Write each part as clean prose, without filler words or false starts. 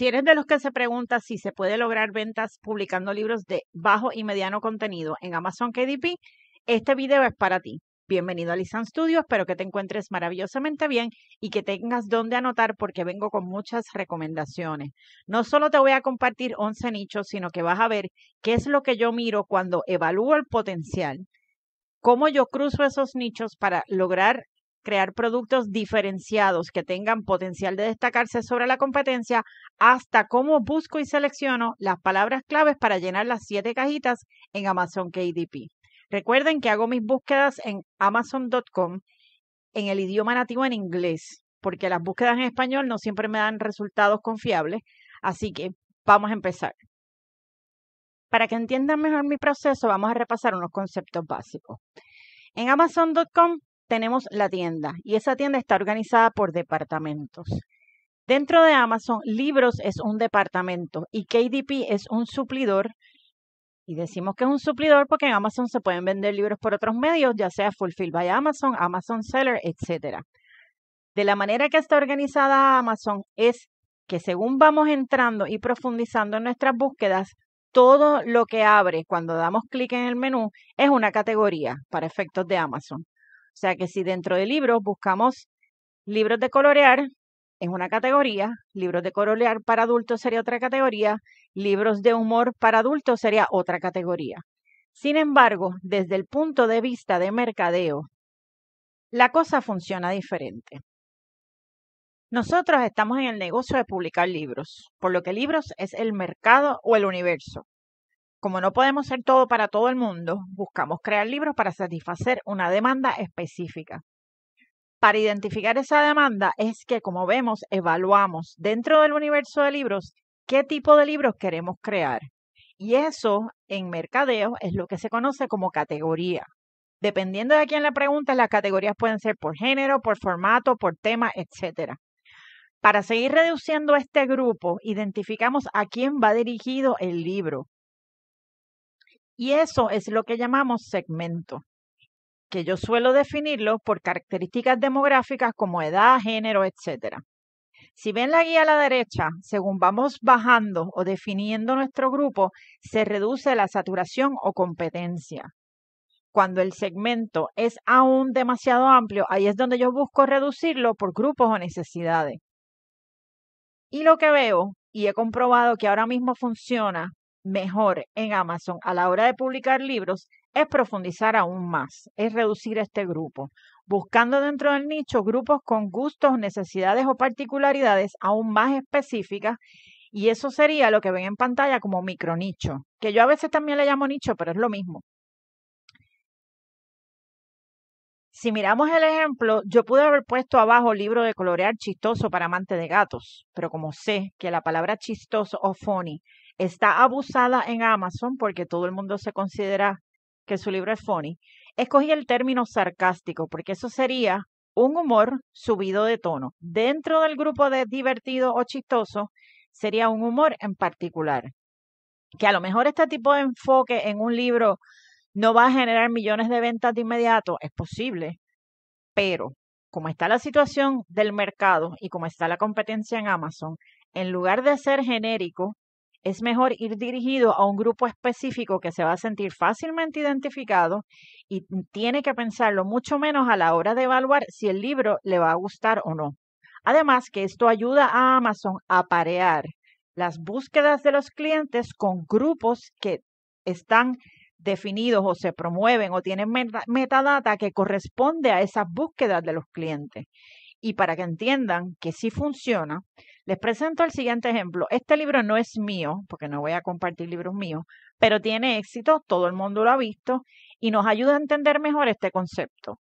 Si eres de los que se pregunta si se puede lograr ventas publicando libros de bajo y mediano contenido en Amazon KDP, este video es para ti. Bienvenido a Lisan Studio, espero que te encuentres maravillosamente bien y que tengas donde anotar porque vengo con muchas recomendaciones. No solo te voy a compartir 11 nichos, sino que vas a ver qué es lo que yo miro cuando evalúo el potencial, cómo yo cruzo esos nichos para lograr crear productos diferenciados que tengan potencial de destacarse sobre la competencia, hasta cómo busco y selecciono las palabras claves para llenar las 7 cajitas en Amazon KDP. Recuerden que hago mis búsquedas en Amazon.com en el idioma nativo en inglés, porque las búsquedas en español no siempre me dan resultados confiables, así que vamos a empezar. Para que entiendan mejor mi proceso, vamos a repasar unos conceptos básicos. En Amazon.com tenemos la tienda y esa tienda está organizada por departamentos. Dentro de Amazon, libros es un departamento y KDP es un suplidor. Y decimos que es un suplidor porque en Amazon se pueden vender libros por otros medios, ya sea Fulfilled by Amazon, Amazon Seller, etc. De la manera que está organizada Amazon es que según vamos entrando y profundizando en nuestras búsquedas, todo lo que abre cuando damos clic en el menú es una categoría para efectos de Amazon. O sea que si dentro de libros buscamos libros de colorear, es una categoría, libros de colorear para adultos sería otra categoría, libros de humor para adultos sería otra categoría. Sin embargo, desde el punto de vista de mercadeo, la cosa funciona diferente. Nosotros estamos en el negocio de publicar libros, por lo que libros es el mercado o el universo. Como no podemos ser todo para todo el mundo, buscamos crear libros para satisfacer una demanda específica. Para identificar esa demanda es que, como vemos, evaluamos dentro del universo de libros qué tipo de libros queremos crear. Y eso en mercadeo es lo que se conoce como categoría. Dependiendo de quién le pregunte, las categorías pueden ser por género, por formato, por tema, etc. Para seguir reduciendo este grupo, identificamos a quién va dirigido el libro. Y eso es lo que llamamos segmento, que yo suelo definirlo por características demográficas como edad, género, etc. Si ven la guía a la derecha, según vamos bajando o definiendo nuestro grupo, se reduce la saturación o competencia. Cuando el segmento es aún demasiado amplio, ahí es donde yo busco reducirlo por grupos o necesidades. Y lo que veo, y he comprobado que ahora mismo funciona mejor en Amazon a la hora de publicar libros, es profundizar aún más, es reducir este grupo, buscando dentro del nicho grupos con gustos, necesidades o particularidades aún más específicas, y eso sería lo que ven en pantalla como micronicho, que yo a veces también le llamo nicho, pero es lo mismo. Si miramos el ejemplo, yo pude haber puesto abajo libro de colorear chistoso para amantes de gatos, pero como sé que la palabra chistoso o funny está abusada en Amazon porque todo el mundo se considera que su libro es funny, escogí el término sarcástico porque eso sería un humor subido de tono. Dentro del grupo de divertido o chistoso sería un humor en particular. Que a lo mejor este tipo de enfoque en un libro no va a generar millones de ventas de inmediato, es posible, pero como está la situación del mercado y como está la competencia en Amazon, en lugar de ser genérico, es mejor ir dirigido a un grupo específico que se va a sentir fácilmente identificado y tiene que pensarlo mucho menos a la hora de evaluar si el libro le va a gustar o no. Además que esto ayuda a Amazon a parear las búsquedas de los clientes con grupos que están definidos o se promueven o tienen metadata que corresponde a esas búsquedas de los clientes. Y para que entiendan que sí funciona, les presento el siguiente ejemplo. Este libro no es mío, porque no voy a compartir libros míos, pero tiene éxito, todo el mundo lo ha visto y nos ayuda a entender mejor este concepto.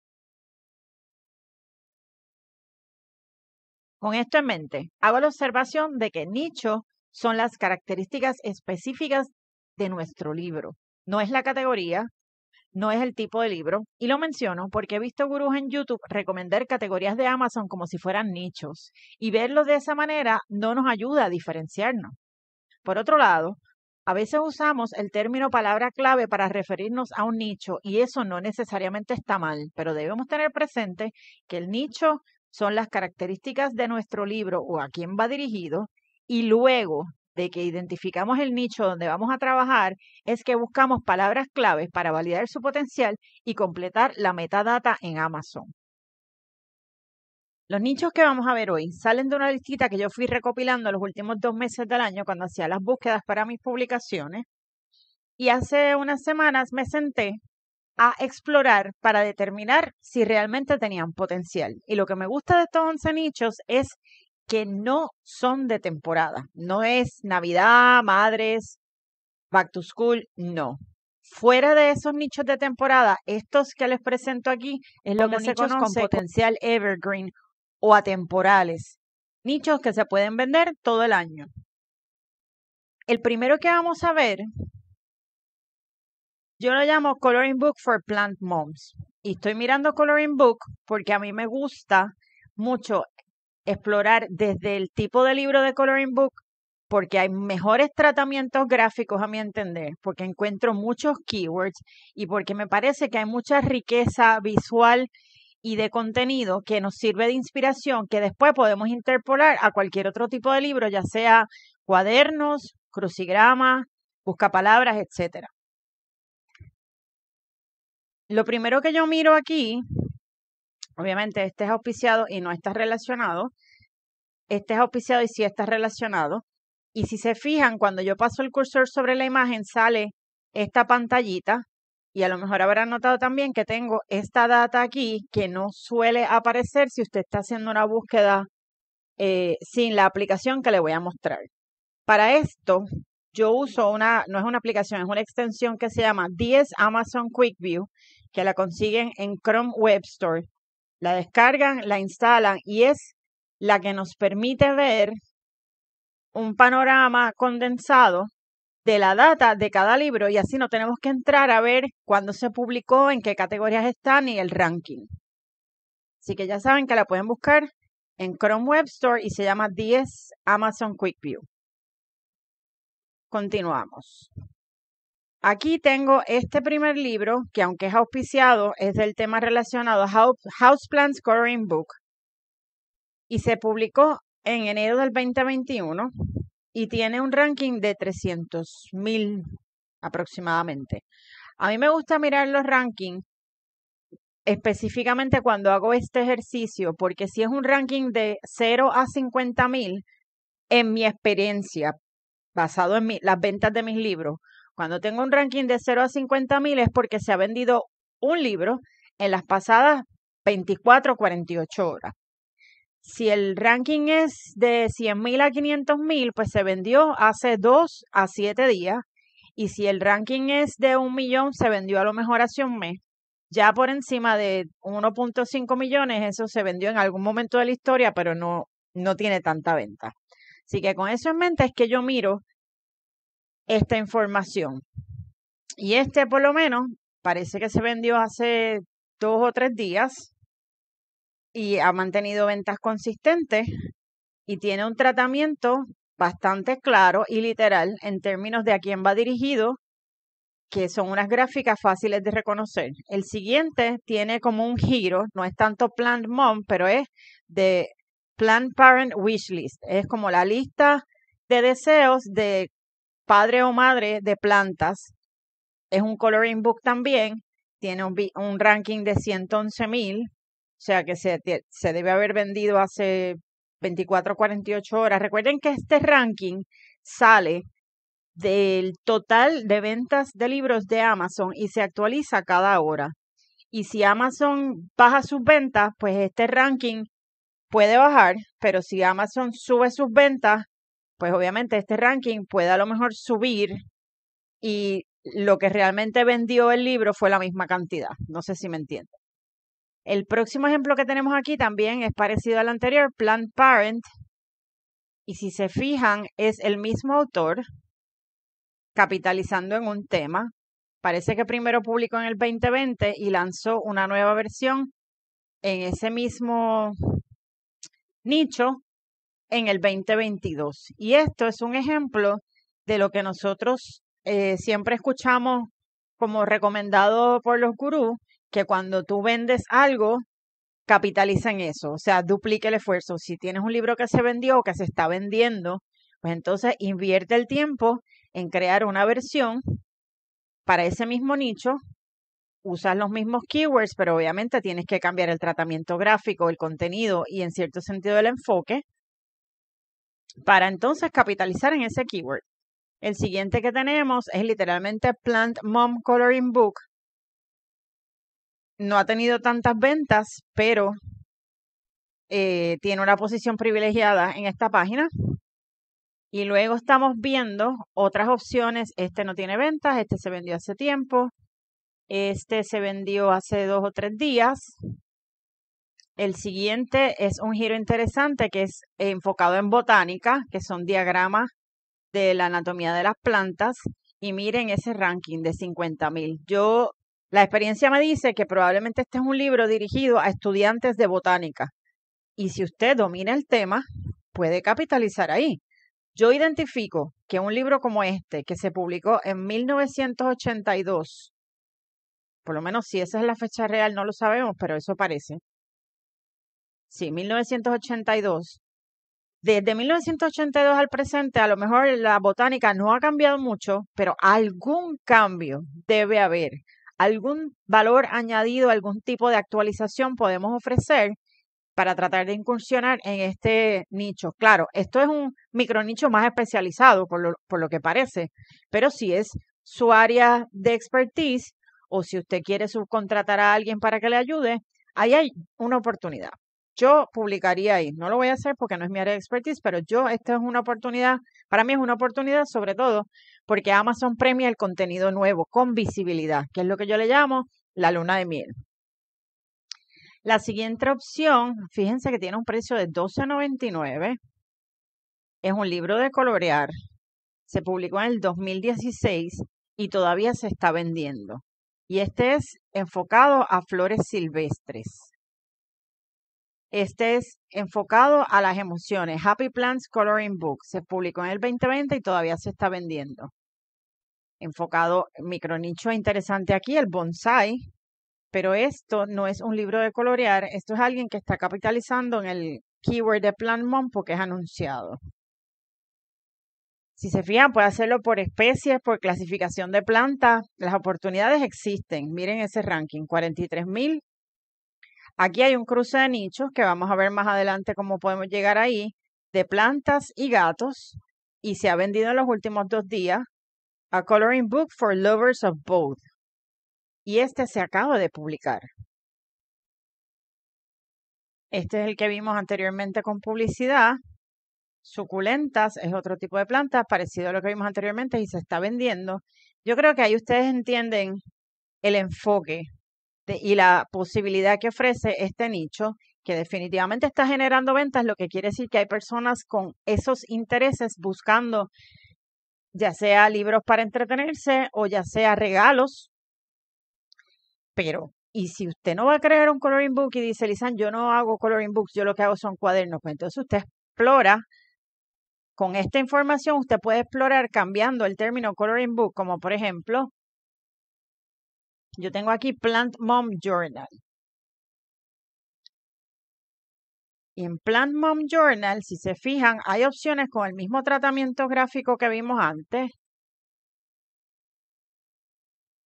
Con esto en mente, hago la observación de que nicho son las características específicas de nuestro libro. No es la categoría, no es el tipo de libro. Y lo menciono porque he visto gurús en YouTube recomendar categorías de Amazon como si fueran nichos. Y verlo de esa manera no nos ayuda a diferenciarnos. Por otro lado, a veces usamos el término palabra clave para referirnos a un nicho y eso no necesariamente está mal, pero debemos tener presente que el nicho son las características de nuestro libro o a quién va dirigido Y luego de que identificamos el nicho donde vamos a trabajar, es que buscamos palabras claves para validar su potencial y completar la metadata en Amazon. Los nichos que vamos a ver hoy salen de una listita que yo fui recopilando los últimos 2 meses del año cuando hacía las búsquedas para mis publicaciones. Y hace unas semanas me senté a explorar para determinar si realmente tenían potencial. Y lo que me gusta de estos 11 nichos es que no son de temporada. No es Navidad, Madres, Back to School, no. Fuera de esos nichos de temporada, estos que les presento aquí es lo que se conoce con potencial evergreen o atemporales. Nichos que se pueden vender todo el año. El primero que vamos a ver, yo lo llamo Coloring Book for Plant Moms. Y estoy mirando Coloring Book porque a mí me gusta mucho explorar desde el tipo de libro de Coloring Book, porque hay mejores tratamientos gráficos a mi entender, porque encuentro muchos keywords y porque me parece que hay mucha riqueza visual y de contenido que nos sirve de inspiración que después podemos interpolar a cualquier otro tipo de libro, ya sea cuadernos, crucigramas, buscapalabras, etcétera. Lo primero que yo miro aquí, obviamente este es auspiciado y no está relacionado. Este es auspiciado y sí está relacionado. Y si se fijan, cuando yo paso el cursor sobre la imagen, sale esta pantallita. Y a lo mejor habrán notado también que tengo esta data aquí que no suele aparecer si usted está haciendo una búsqueda sin la aplicación que le voy a mostrar. Para esto, yo uso no es una aplicación, es una extensión que se llama 10 Amazon Quick View, que la consiguen en Chrome Web Store. La descargan, la instalan y es la que nos permite ver un panorama condensado de la data de cada libro y así no tenemos que entrar a ver cuándo se publicó, en qué categorías están y el ranking. Así que ya saben que la pueden buscar en Chrome Web Store y se llama 10 Amazon Quick View. Continuamos. Aquí tengo este primer libro que aunque es auspiciado es del tema relacionado a Houseplants Coloring Book y se publicó en enero del 2021 y tiene un ranking de 300,000 aproximadamente. A mí me gusta mirar los rankings específicamente cuando hago este ejercicio, porque si es un ranking de 0 a 50,000, en mi experiencia, basado en las ventas de mis libros, cuando tengo un ranking de 0 a 50,000 es porque se ha vendido un libro en las pasadas 24 o 48 horas. Si el ranking es de 100,000 a 500,000, pues se vendió hace 2 a 7 días. Y si el ranking es de 1,000,000, se vendió a lo mejor hace un mes. Ya por encima de 1.5 millones, eso se vendió en algún momento de la historia, pero no tiene tanta venta. Así que con eso en mente es que yo miro esta información. Y este por lo menos parece que se vendió hace 2 o 3 días y ha mantenido ventas consistentes y tiene un tratamiento bastante claro y literal en términos de a quién va dirigido, que son unas gráficas fáciles de reconocer. El siguiente tiene como un giro, no es tanto Plant Mom, pero es de Plant Parent Wish List. Es como la lista de deseos de padre o madre de plantas. Es un coloring book también, tiene un ranking de 111,000, o sea que se debe haber vendido hace 24 o 48 horas. Recuerden que este ranking sale del total de ventas de libros de Amazon y se actualiza cada hora. Y si Amazon baja sus ventas, pues este ranking puede bajar, pero si Amazon sube sus ventas, pues obviamente este ranking puede a lo mejor subir y lo que realmente vendió el libro fue la misma cantidad. No sé si me entienden. El próximo ejemplo que tenemos aquí también es parecido al anterior, Planned Parent. Y si se fijan, es el mismo autor capitalizando en un tema. Parece que primero publicó en el 2020 y lanzó una nueva versión en ese mismo nicho en el 2022. Y esto es un ejemplo de lo que nosotros siempre escuchamos como recomendado por los gurús, que cuando tú vendes algo, capitaliza en eso, o sea, duplique el esfuerzo. Si tienes un libro que se vendió o que se está vendiendo, Pues entonces invierte el tiempo en crear una versión para ese mismo nicho. Usas los mismos keywords, pero obviamente tienes que cambiar el tratamiento gráfico, el contenido y en cierto sentido el enfoque para entonces capitalizar en ese keyword. El siguiente que tenemos es literalmente Plant Mom Coloring Book. No ha tenido tantas ventas, pero tiene una posición privilegiada en esta página. Y luego estamos viendo otras opciones. Este no tiene ventas, este se vendió hace tiempo, este se vendió hace 2 o 3 días. El siguiente es un giro interesante que es enfocado en botánica, que son diagramas de la anatomía de las plantas. Y miren ese ranking de 50,000. La experiencia me dice que probablemente este es un libro dirigido a estudiantes de botánica. Y si usted domina el tema, puede capitalizar ahí. Yo identifico que un libro como este, que se publicó en 1982, por lo menos si esa es la fecha real, no lo sabemos, pero eso parece. Sí, 1982. Desde 1982 al presente, a lo mejor la botánica no ha cambiado mucho, pero algún cambio debe haber. Algún valor añadido, algún tipo de actualización podemos ofrecer para tratar de incursionar en este nicho. Claro, esto es un micronicho más especializado por lo que parece, pero si es su área de expertise o si usted quiere subcontratar a alguien para que le ayude, ahí hay una oportunidad. Yo publicaría ahí, no lo voy a hacer porque no es mi área de expertise, pero esta es una oportunidad, para mí es una oportunidad sobre todo porque Amazon premia el contenido nuevo con visibilidad, que es lo que yo le llamo la luna de miel. La siguiente opción, fíjense que tiene un precio de $12.99. Es un libro de colorear. Se publicó en el 2016 y todavía se está vendiendo. Y este es enfocado a flores silvestres. Este es enfocado a las emociones. Happy Plants Coloring Book. Se publicó en el 2020 y todavía se está vendiendo. Enfocado, micronicho interesante aquí, el bonsai. Pero esto no es un libro de colorear, esto es alguien que está capitalizando en el keyword de Plant Mom porque es anunciado. Si se fijan, puede hacerlo por especies, por clasificación de plantas. Las oportunidades existen. Miren ese ranking, 43,000. Aquí hay un cruce de nichos que vamos a ver más adelante cómo podemos llegar ahí, de plantas y gatos. Y se ha vendido en los últimos 2 días. A Coloring Book for Lovers of Both. Y este se acaba de publicar. Este es el que vimos anteriormente con publicidad. Suculentas es otro tipo de planta parecido a lo que vimos anteriormente y se está vendiendo. Yo creo que ahí ustedes entienden el enfoque y la posibilidad que ofrece este nicho, que definitivamente está generando ventas, lo que quiere decir que hay personas con esos intereses buscando ya sea libros para entretenerse o ya sea regalos. Pero, y si usted no va a crear un coloring book y dice, Lisan, yo no hago coloring books, yo lo que hago son cuadernos, pues entonces usted explora. Con esta información usted puede explorar cambiando el término coloring book, como por ejemplo, yo tengo aquí Plant Mom Journal. Y en Plant Mom Journal, si se fijan, hay opciones con el mismo tratamiento gráfico que vimos antes,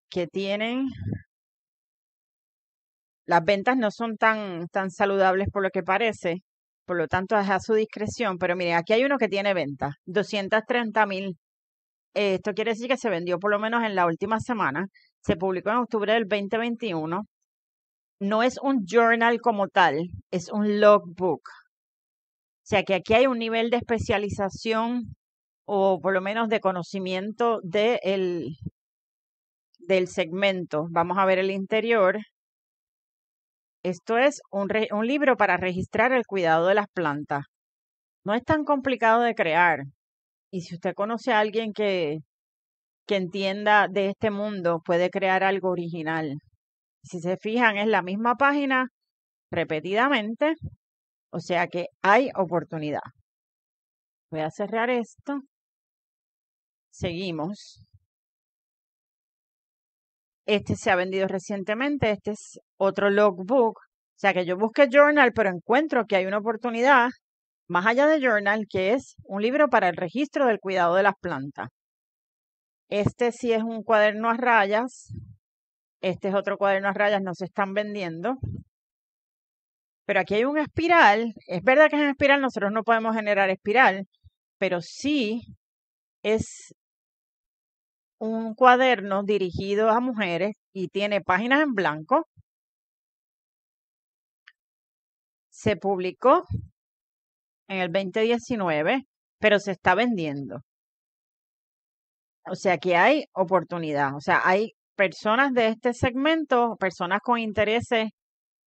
que tienen, las ventas no son tan saludables por lo que parece, por lo tanto es a su discreción, pero miren, aquí hay uno que tiene ventas, 230,000. Esto quiere decir que se vendió por lo menos en la última semana. Se publicó en octubre del 2021. No es un journal como tal, es un logbook. O sea que aquí hay un nivel de especialización o por lo menos de conocimiento del segmento. Vamos a ver el interior. Esto es un libro para registrar el cuidado de las plantas. No es tan complicado de crear. Y si usted conoce a alguien que entienda de este mundo, puede crear algo original. Si se fijan, es la misma página repetidamente, o sea que hay oportunidad. Voy a cerrar esto. Seguimos. Este se ha vendido recientemente. Este es otro logbook. O sea que yo busqué journal, pero encuentro que hay una oportunidad Más allá de Journal, que es un libro para el registro del cuidado de las plantas. Este sí es un cuaderno a rayas. Este es otro cuaderno a rayas, no se están vendiendo. Pero aquí hay un espiral. Es verdad que es en espiral, nosotros no podemos generar espiral, pero sí es un cuaderno dirigido a mujeres y tiene páginas en blanco. Se publicó en el 2019, pero se está vendiendo. O sea que hay oportunidad. O sea, hay personas de este segmento, personas con intereses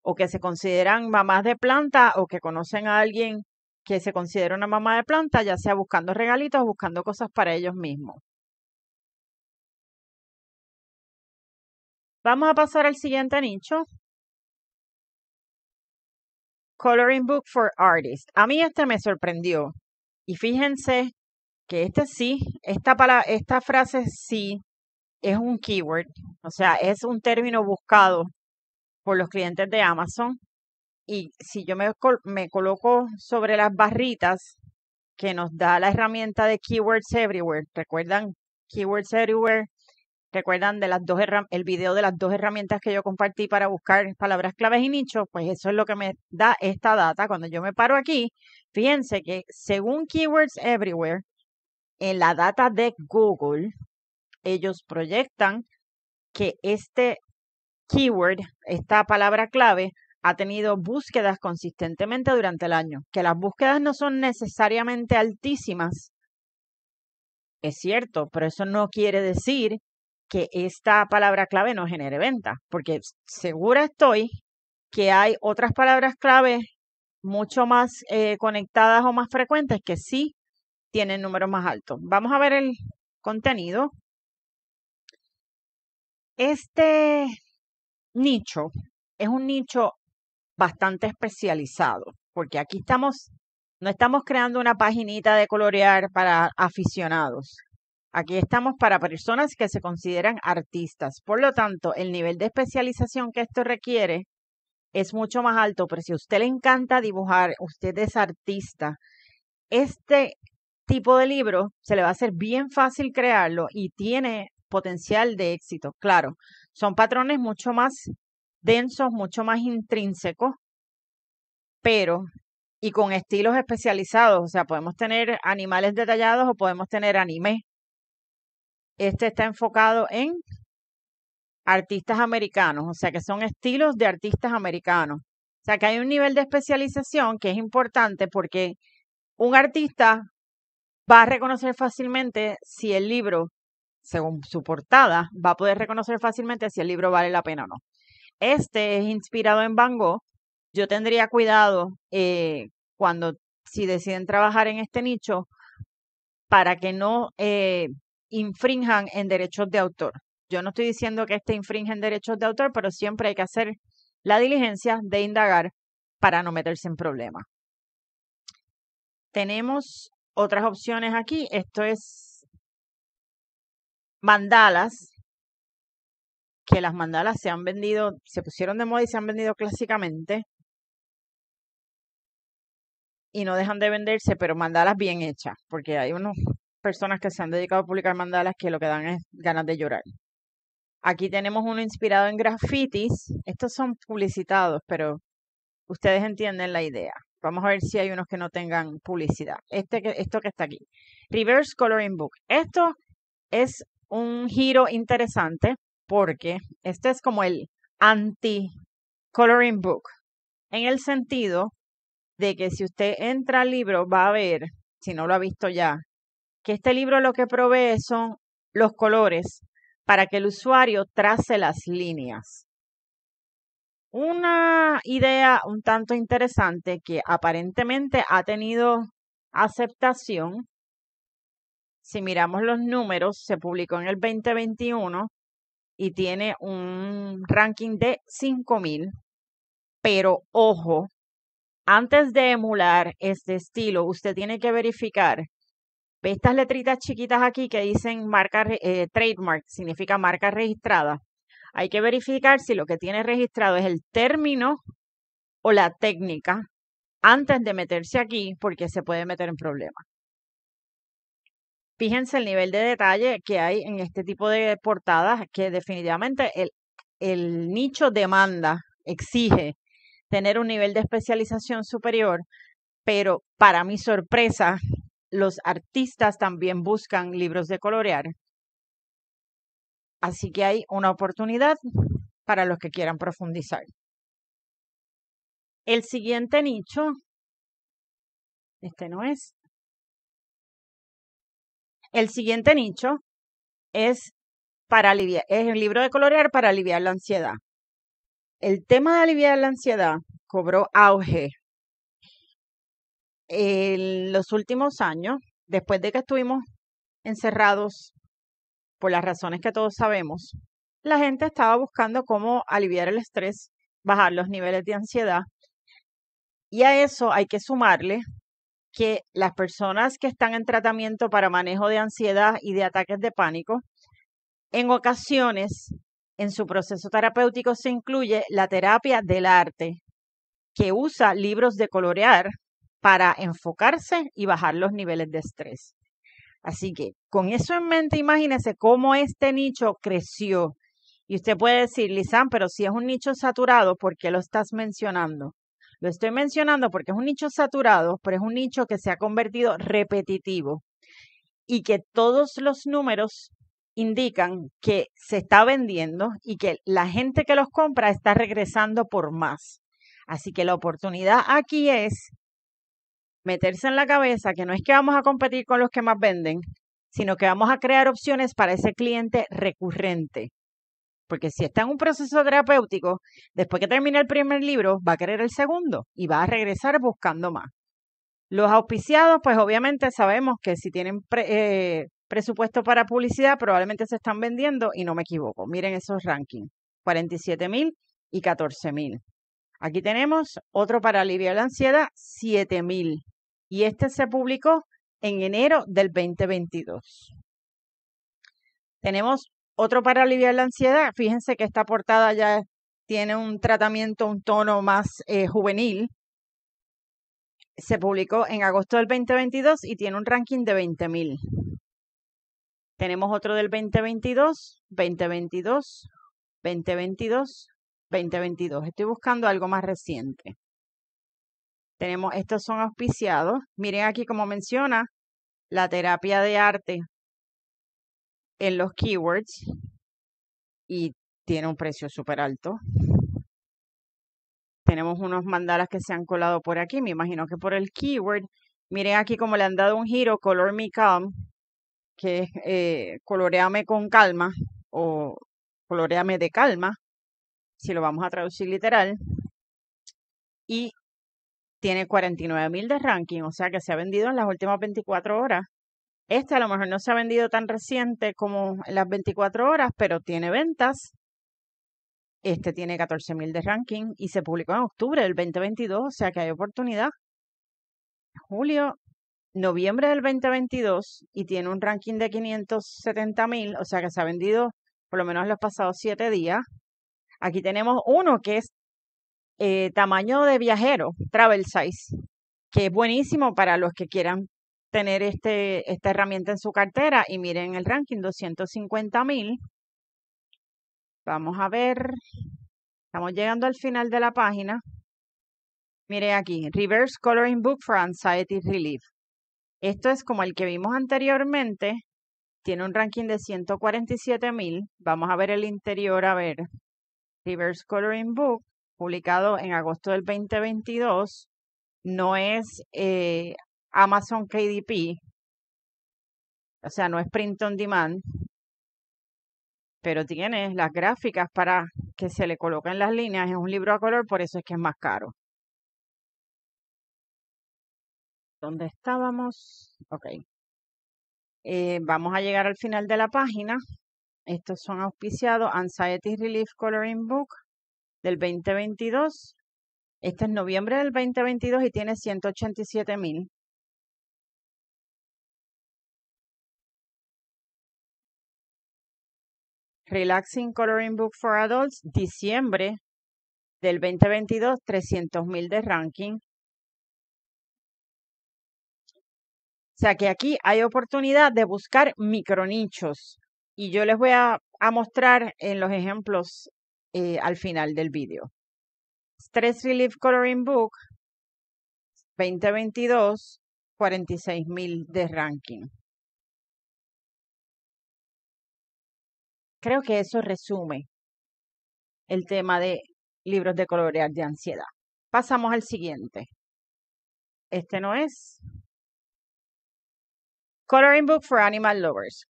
o que se consideran mamás de planta o que conocen a alguien que se considera una mamá de planta, ya sea buscando regalitos o buscando cosas para ellos mismos. Vamos a pasar al siguiente nicho. Coloring Book for Artists. A mí este me sorprendió. Y fíjense que esta frase sí es un keyword, o sea, es un término buscado por los clientes de Amazon. Y si yo me coloco sobre las barritas que nos da la herramienta de Keywords Everywhere, ¿recuerdan Keywords Everywhere? ¿Recuerdan de el video de las dos herramientas que yo compartí para buscar palabras claves y nichos? Pues eso es lo que me da esta data. Cuando yo me paro aquí, fíjense que según Keywords Everywhere, en la data de Google, ellos proyectan que este keyword, esta palabra clave, ha tenido búsquedas consistentemente durante el año. Que las búsquedas no son necesariamente altísimas, es cierto, pero eso no quiere decir que esta palabra clave no genere venta, porque segura estoy que hay otras palabras clave mucho más conectadas o más frecuentes que sí tienen números más altos. Vamos a ver el contenido. Este nicho es un nicho bastante especializado, porque aquí no estamos creando una paginita de colorear para aficionados. Aquí estamos para personas que se consideran artistas. Por lo tanto, el nivel de especialización que esto requiere es mucho más alto, pero si a usted le encanta dibujar, usted es artista, este tipo de libro se le va a hacer bien fácil crearlo y tiene potencial de éxito. Claro, son patrones mucho más densos, mucho más intrínsecos, pero y con estilos especializados, o sea, podemos tener animales detallados o podemos tener anime. Este está enfocado en artistas americanos, o sea, que son estilos de artistas americanos. O sea, que hay un nivel de especialización que es importante porque un artista va a reconocer fácilmente si el libro, según su portada, va a poder reconocer fácilmente si el libro vale la pena o no. Este es inspirado en Van Gogh. Yo tendría cuidado si deciden trabajar en este nicho para que no infrinjan en derechos de autor. Yo no estoy diciendo que este infringe en derechos de autor, pero siempre hay que hacer la diligencia de indagar para no meterse en problemas. Tenemos otras opciones aquí. Esto es mandalas, que las mandalas se pusieron de moda y se han vendido clásicamente y no dejan de venderse, pero mandalas bien hechas, porque hay unas personas que se han dedicado a publicar mandalas que lo que dan es ganas de llorar. Aquí tenemos uno inspirado en grafitis. Estos son publicitados, pero ustedes entienden la idea. Vamos a ver si hay unos que no tengan publicidad. Esto que está aquí. Reverse Coloring Book. Esto es un giro interesante porque este es como el anti-coloring book. En el sentido de que si usted entra al libro va a ver, si no lo ha visto ya, que este libro lo que provee son los colores para que el usuario trace las líneas. Una idea un tanto interesante que aparentemente ha tenido aceptación. Si miramos los números, se publicó en el 2021 y tiene un ranking de 5,000. Pero ojo, antes de emular este estilo, usted tiene que verificar. Ve estas letritas chiquitas aquí que dicen trademark, significa marca registrada. Hay que verificar si lo que tiene registrado es el término o la técnica antes de meterse aquí porque se puede meter en problemas. Fíjense el nivel de detalle que hay en este tipo de portadas, que definitivamente el nicho demanda, exige tener un nivel de especialización superior, pero para mi sorpresa, los artistas también buscan libros de colorear. Así que hay una oportunidad para los que quieran profundizar. El siguiente nicho, este no es. El siguiente nicho es es el libro de colorear para aliviar la ansiedad. El tema de aliviar la ansiedad cobró auge en los últimos años, después de que estuvimos encerrados por las razones que todos sabemos. La gente estaba buscando cómo aliviar el estrés, bajar los niveles de ansiedad. Y a eso hay que sumarle que las personas que están en tratamiento para manejo de ansiedad y de ataques de pánico, en ocasiones en su proceso terapéutico se incluye la terapia del arte, que usa libros de colorear para enfocarse y bajar los niveles de estrés. Así que con eso en mente, imagínese cómo este nicho creció. Y usted puede decir, Lisan, pero si es un nicho saturado, ¿por qué lo estás mencionando? Lo estoy mencionando porque es un nicho saturado, pero es un nicho que se ha convertido repetitivo y que todos los números indican que se está vendiendo y que la gente que los compra está regresando por más. Así que la oportunidad aquí es meterse en la cabeza que no es que vamos a competir con los que más venden, sino que vamos a crear opciones para ese cliente recurrente. Porque si está en un proceso terapéutico, después que termine el primer libro, va a querer el segundo y va a regresar buscando más. Los auspiciados, pues obviamente sabemos que si tienen presupuesto para publicidad, probablemente se están vendiendo y no me equivoco. Miren esos rankings, 47,000 y 14,000. Aquí tenemos otro para aliviar la ansiedad, 7,000. Y este se publicó en enero del 2022. Tenemos otro para aliviar la ansiedad. Fíjense que esta portada ya tiene un tratamiento, un tono más juvenil. Se publicó en agosto del 2022 y tiene un ranking de 20,000. Tenemos otro del 2022, 2022, 2022, 2022. Estoy buscando algo más reciente. Estos son auspiciados. Miren aquí como menciona la terapia de arte en los keywords y tiene un precio súper alto. Tenemos unos mandalas que se han colado por aquí, me imagino que por el keyword. Miren aquí como le han dado un giro, Color Me Calm, que es coloreame con calma o coloreame de calma, si lo vamos a traducir literal. Y tiene 49,000 de ranking, o sea que se ha vendido en las últimas 24 horas. Este a lo mejor no se ha vendido tan reciente como en las 24 horas, pero tiene ventas. Este tiene 14,000 de ranking y se publicó en octubre del 2022, o sea que hay oportunidad. Julio, noviembre del 2022 y tiene un ranking de 570,000, o sea que se ha vendido por lo menos en los pasados 7 días. Aquí tenemos uno que es tamaño de viajero, travel size, que es buenísimo para los que quieran tener esta herramienta en su cartera. Y miren el ranking, 250,000. Vamos a ver, estamos llegando al final de la página. Mire aquí, Reverse Coloring Book for Anxiety Relief. Esto es como el que vimos anteriormente. Tiene un ranking de 147,000. Vamos a ver el interior, a ver. Reverse Coloring Book, publicado en agosto del 2022. No es Amazon KDP, o sea, no es print on demand, pero tiene las gráficas para que se le coloquen las líneas. Es un libro a color, por eso es que es más caro. ¿Dónde estábamos? Ok. Vamos a llegar al final de la página. Estos son auspiciados. Anxiety Relief Coloring Book del 2022. Este es noviembre del 2022 y tiene 187,000. Relaxing Coloring Book for Adults, diciembre del 2022, 300,000 de ranking. O sea que aquí hay oportunidad de buscar micronichos y yo les voy a mostrar en los ejemplos al final del video. Stress Relief Coloring Book 2022, 46,000 de ranking. Creo que eso resume el tema de libros de colorear de ansiedad. Pasamos al siguiente. Este no es. Coloring Book for Animal Lovers.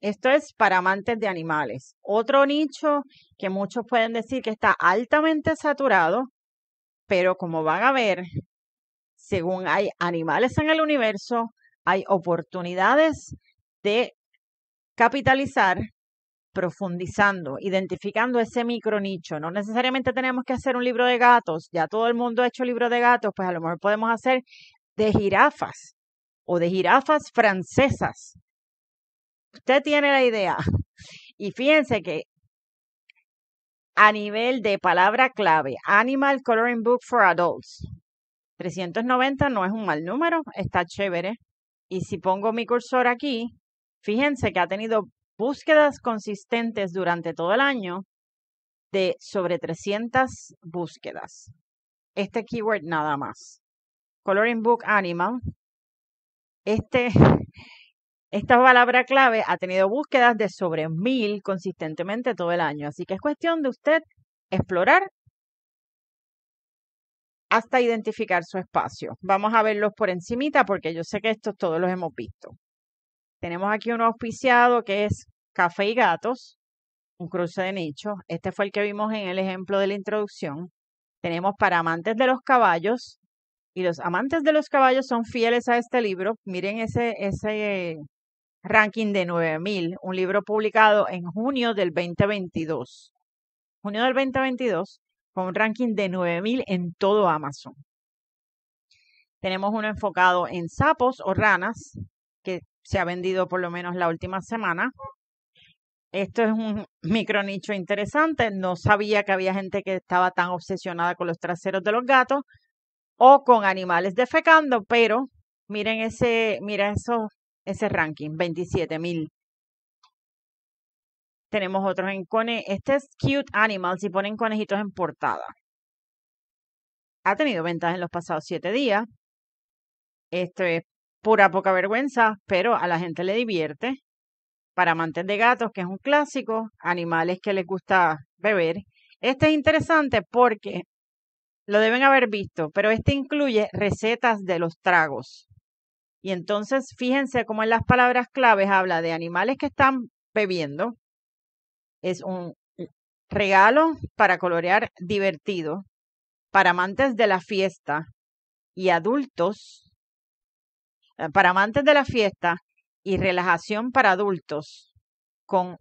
Esto es para amantes de animales. Otro nicho que muchos pueden decir que está altamente saturado, pero como van a ver, según hay animales en el universo, hay oportunidades de capitalizar profundizando, identificando ese micronicho. No necesariamente tenemos que hacer un libro de gatos. Ya todo el mundo ha hecho libro de gatos, pues a lo mejor podemos hacer de jirafas o de jirafas francesas. Usted tiene la idea. Y fíjense que a nivel de palabra clave, Animal Coloring Book for Adults, 390 no es un mal número, está chévere. Y si pongo mi cursor aquí, fíjense que ha tenido búsquedas consistentes durante todo el año de sobre 300 búsquedas. Este keyword nada más. Coloring Book Animal. Esta palabra clave ha tenido búsquedas de sobre 1,000 consistentemente todo el año. Así que es cuestión de usted explorar hasta identificar su espacio. Vamos a verlos por encimita porque yo sé que estos todos los hemos visto. Tenemos aquí uno auspiciado que es Café y Gatos, un cruce de nicho. Este fue el que vimos en el ejemplo de la introducción. Tenemos para amantes de los caballos, y los amantes de los caballos son fieles a este libro. Miren ese ranking de 9,000, un libro publicado en junio del 2022. Junio del 2022, con un ranking de 9,000 en todo Amazon. Tenemos uno enfocado en sapos o ranas, que se ha vendido por lo menos la última semana. Esto es un micronicho interesante. No sabía que había gente que estaba tan obsesionada con los traseros de los gatos o con animales defecando, pero miren ese ranking, 27,000. Tenemos otros en este es Cute Animals y ponen conejitos en portada. Ha tenido ventas en los pasados 7 días. Esto es pura poca vergüenza, pero a la gente le divierte. Para amantes de gatos, que es un clásico, animales que les gusta beber. Este es interesante porque lo deben haber visto, pero este incluye recetas de los tragos. Y entonces, fíjense cómo en las palabras claves habla de animales que están bebiendo. Es un regalo para colorear divertido, para amantes de la fiesta y adultos, para amantes de la fiesta y relajación para adultos, con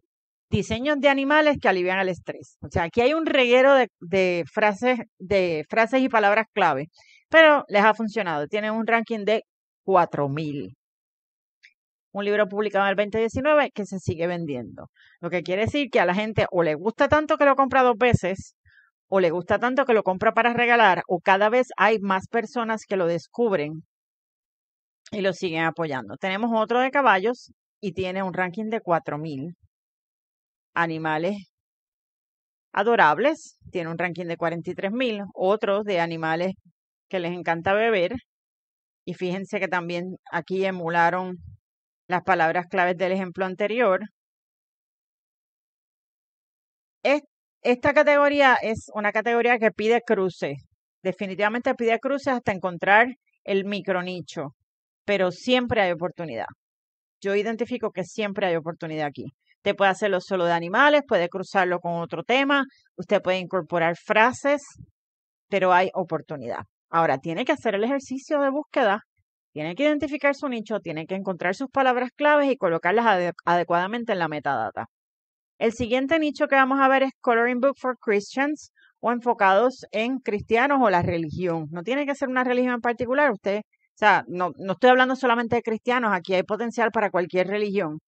diseños de animales que alivian el estrés. O sea, aquí hay un reguero de frases y palabras clave, pero les ha funcionado. Tienen un ranking de 4,000. Un libro publicado en el 2019 que se sigue vendiendo. Lo que quiere decir que a la gente o le gusta tanto que lo compra 2 veces, o le gusta tanto que lo compra para regalar, o cada vez hay más personas que lo descubren y lo siguen apoyando. Tenemos otro de caballos y tiene un ranking de 4,000. Animales adorables, tiene un ranking de 43,000. Otros de animales que les encanta beber. Y fíjense que también aquí emularon las palabras claves del ejemplo anterior. Esta categoría es una categoría que pide cruces. Definitivamente pide cruces hasta encontrar el micronicho, pero siempre hay oportunidad. Yo identifico que siempre hay oportunidad aquí. Usted puede hacerlo solo de animales, puede cruzarlo con otro tema, usted puede incorporar frases, pero hay oportunidad. Ahora, tiene que hacer el ejercicio de búsqueda, tiene que identificar su nicho, tiene que encontrar sus palabras claves y colocarlas adecuadamente en la metadata. El siguiente nicho que vamos a ver es Coloring Book for Christians o enfocados en cristianos o la religión. No tiene que ser una religión en particular. O sea, no estoy hablando solamente de cristianos, aquí hay potencial para cualquier religión.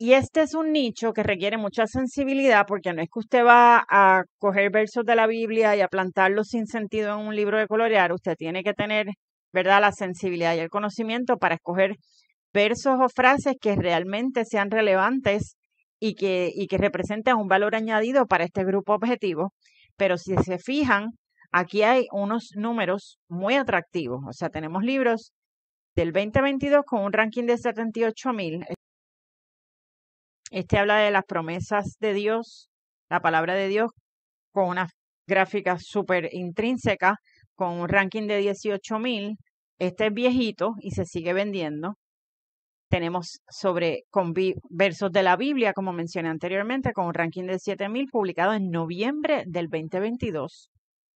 Y este es un nicho que requiere mucha sensibilidad porque no es que usted va a coger versos de la Biblia y a plantarlos sin sentido en un libro de colorear. Usted tiene que tener ¿verdad? La sensibilidad y el conocimiento para escoger versos o frases que realmente sean relevantes y que representen un valor añadido para este grupo objetivo. Pero si se fijan, aquí hay unos números muy atractivos. O sea, tenemos libros del 2022 con un ranking de 78,000. Este habla de las promesas de Dios, la palabra de Dios, con una gráfica súper intrínseca, con un ranking de 18,000. Este es viejito y se sigue vendiendo. Tenemos versos de la Biblia, como mencioné anteriormente, con un ranking de 7,000, publicado en noviembre del 2022.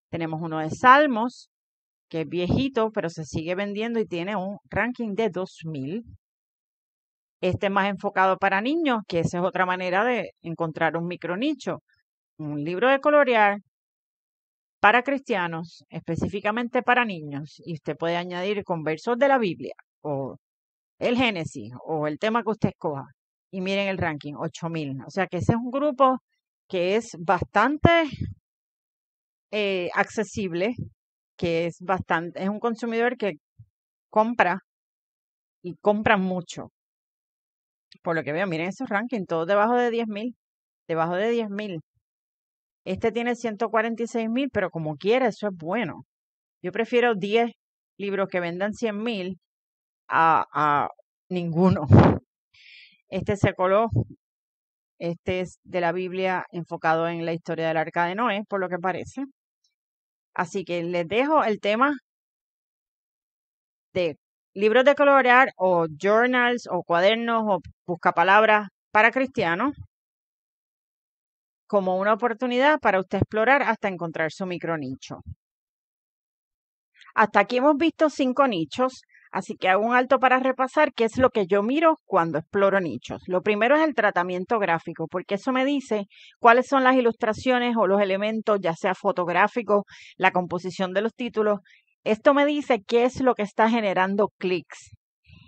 Tenemos uno de Salmos, que es viejito, pero se sigue vendiendo y tiene un ranking de 2,000. Este es más enfocado para niños, que esa es otra manera de encontrar un micronicho. Un libro de colorear para cristianos, específicamente para niños, y usted puede añadir con versos de la Biblia o el Génesis o el tema que usted escoja. Y miren el ranking, 8,000. O sea que ese es un grupo que es bastante accesible, es un consumidor que compra y compra mucho. Por lo que veo, miren esos rankings, todos debajo de 10,000. Debajo de 10,000. Este tiene 146,000, pero como quiera, eso es bueno. Yo prefiero 10 libros que vendan 100,000 a ninguno. Este se coló. Este es de la Biblia enfocado en la historia del Arca de Noé, por lo que parece. Así que les dejo el tema de libros de colorear o journals o cuadernos o buscapalabras para cristianos como una oportunidad para usted explorar hasta encontrar su micronicho. Hasta aquí hemos visto 5 nichos, así que hago un alto para repasar qué es lo que yo miro cuando exploro nichos. Lo primero es el tratamiento gráfico, porque eso me dice cuáles son las ilustraciones o los elementos, ya sea fotográficos, la composición de los títulos. Esto me dice qué es lo que está generando clics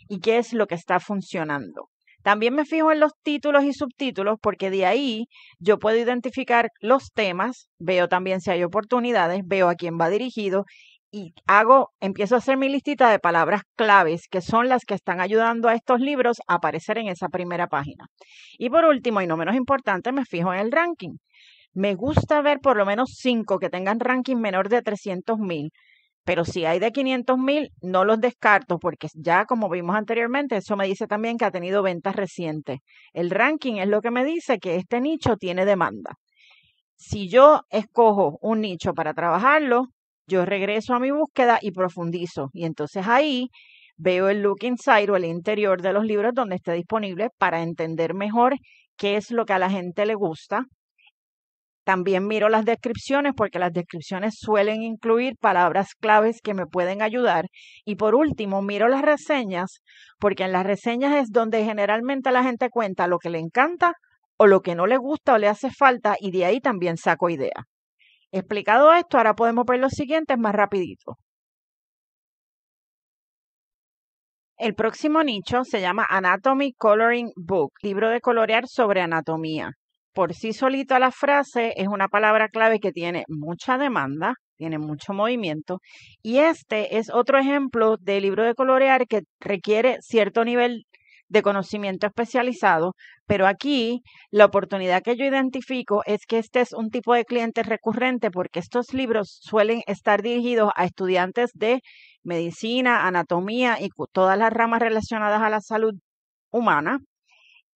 y qué es lo que está funcionando. También me fijo en los títulos y subtítulos porque de ahí yo puedo identificar los temas, veo también si hay oportunidades, veo a quién va dirigido y empiezo a hacer mi listita de palabras claves que son las que están ayudando a estos libros a aparecer en esa primera página. Y por último, y no menos importante, me fijo en el ranking. Me gusta ver por lo menos 5 que tengan ranking menor de 300,000. Pero si hay de 500,000, no los descarto porque ya como vimos anteriormente, eso me dice también que ha tenido ventas recientes. El ranking es lo que me dice que este nicho tiene demanda. Si yo escojo un nicho para trabajarlo, yo regreso a mi búsqueda y profundizo. Y entonces ahí veo el look inside o el interior de los libros donde esté disponible para entender mejor qué es lo que a la gente le gusta. También miro las descripciones porque las descripciones suelen incluir palabras claves que me pueden ayudar. Y por último, miro las reseñas porque en las reseñas es donde generalmente la gente cuenta lo que le encanta o lo que no le gusta o le hace falta y de ahí también saco ideas. Explicado esto, ahora podemos ver los siguientes más rapidito. El próximo nicho se llama Anatomy Coloring Book, libro de colorear sobre anatomía. Por sí solito la frase es una palabra clave que tiene mucha demanda, tiene mucho movimiento, y este es otro ejemplo de libro de colorear que requiere cierto nivel de conocimiento especializado, pero aquí la oportunidad que yo identifico es que este es un tipo de cliente recurrente porque estos libros suelen estar dirigidos a estudiantes de medicina, anatomía y todas las ramas relacionadas a la salud humana.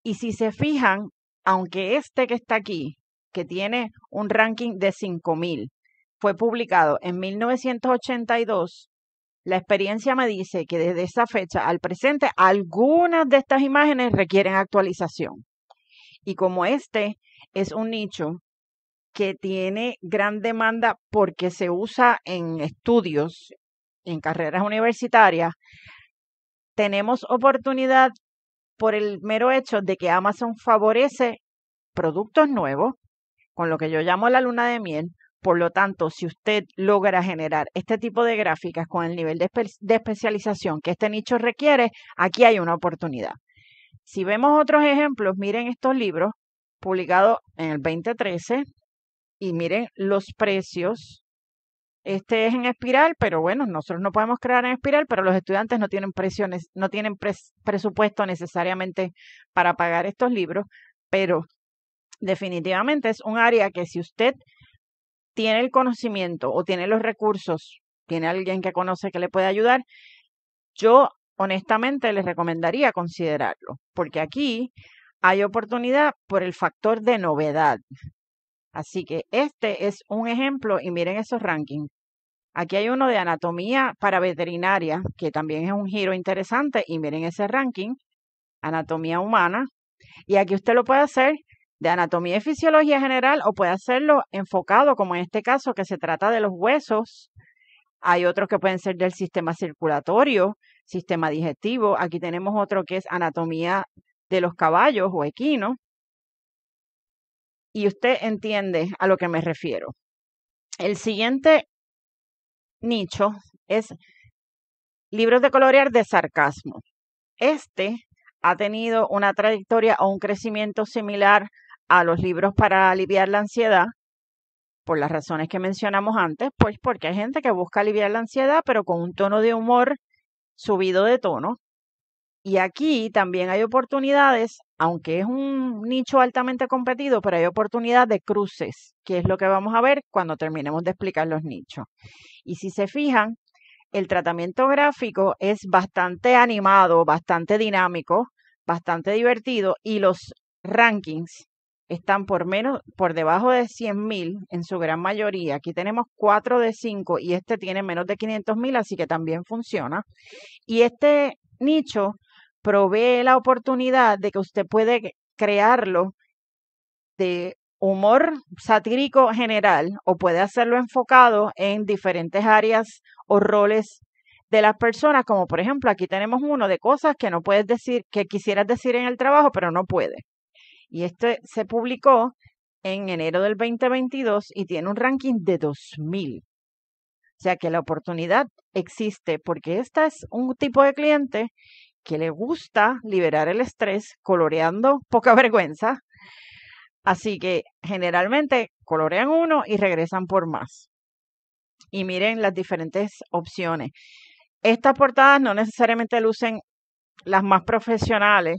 Y si se fijan, aunque este que está aquí, que tiene un ranking de 5,000, fue publicado en 1982, la experiencia me dice que desde esa fecha al presente algunas de estas imágenes requieren actualización. Y como este es un nicho que tiene gran demanda porque se usa en estudios, en carreras universitarias, tenemos oportunidad por el mero hecho de que Amazon favorece productos nuevos, con lo que yo llamo la luna de miel. Por lo tanto, si usted logra generar este tipo de gráficas con el nivel de especialización que este nicho requiere, aquí hay una oportunidad. Si vemos otros ejemplos, miren estos libros publicados en el 2013 y miren los precios Este es en espiral, pero bueno, nosotros no podemos crear en espiral, pero los estudiantes no tienen no tienen presupuesto necesariamente para pagar estos libros, pero definitivamente es un área que si usted tiene el conocimiento o tiene los recursos, tiene alguien que conoce que le puede ayudar, yo honestamente les recomendaría considerarlo, porque aquí hay oportunidad por el factor de novedad. Así que este es un ejemplo y miren esos rankings. Aquí hay uno de anatomía para veterinaria, que también es un giro interesante, y miren ese ranking, anatomía humana. Y aquí usted lo puede hacer de anatomía y fisiología general o puede hacerlo enfocado, como en este caso, que se trata de los huesos. Hay otros que pueden ser del sistema circulatorio, sistema digestivo. Aquí tenemos otro que es anatomía de los caballos o equinos. Y usted entiende a lo que me refiero. El siguiente nicho es libros de colorear de sarcasmo. Este ha tenido una trayectoria o un crecimiento similar a los libros para aliviar la ansiedad, por las razones que mencionamos antes, pues porque hay gente que busca aliviar la ansiedad, pero con un tono de humor subido de tono. Y aquí también hay oportunidades, aunque es un nicho altamente competido, pero hay oportunidad de cruces, que es lo que vamos a ver cuando terminemos de explicar los nichos. Y si se fijan, el tratamiento gráfico es bastante animado, bastante dinámico, bastante divertido y los rankings están por debajo de 100,000 en su gran mayoría. Aquí tenemos 4 de 5 y este tiene menos de 500,000, así que también funciona. Y este nicho provee la oportunidad de que usted puede crearlo de humor satírico general o puede hacerlo enfocado en diferentes áreas o roles de las personas, como por ejemplo aquí tenemos uno de cosas que no puedes decir, que quisieras decir en el trabajo, pero no puedes. Y este se publicó en enero del 2022 y tiene un ranking de 2,000. O sea que la oportunidad existe porque este es un tipo de cliente que le gusta liberar el estrés coloreando poca vergüenza. Así que generalmente colorean uno y regresan por más. Y miren las diferentes opciones. Estas portadas no necesariamente lucen las más profesionales.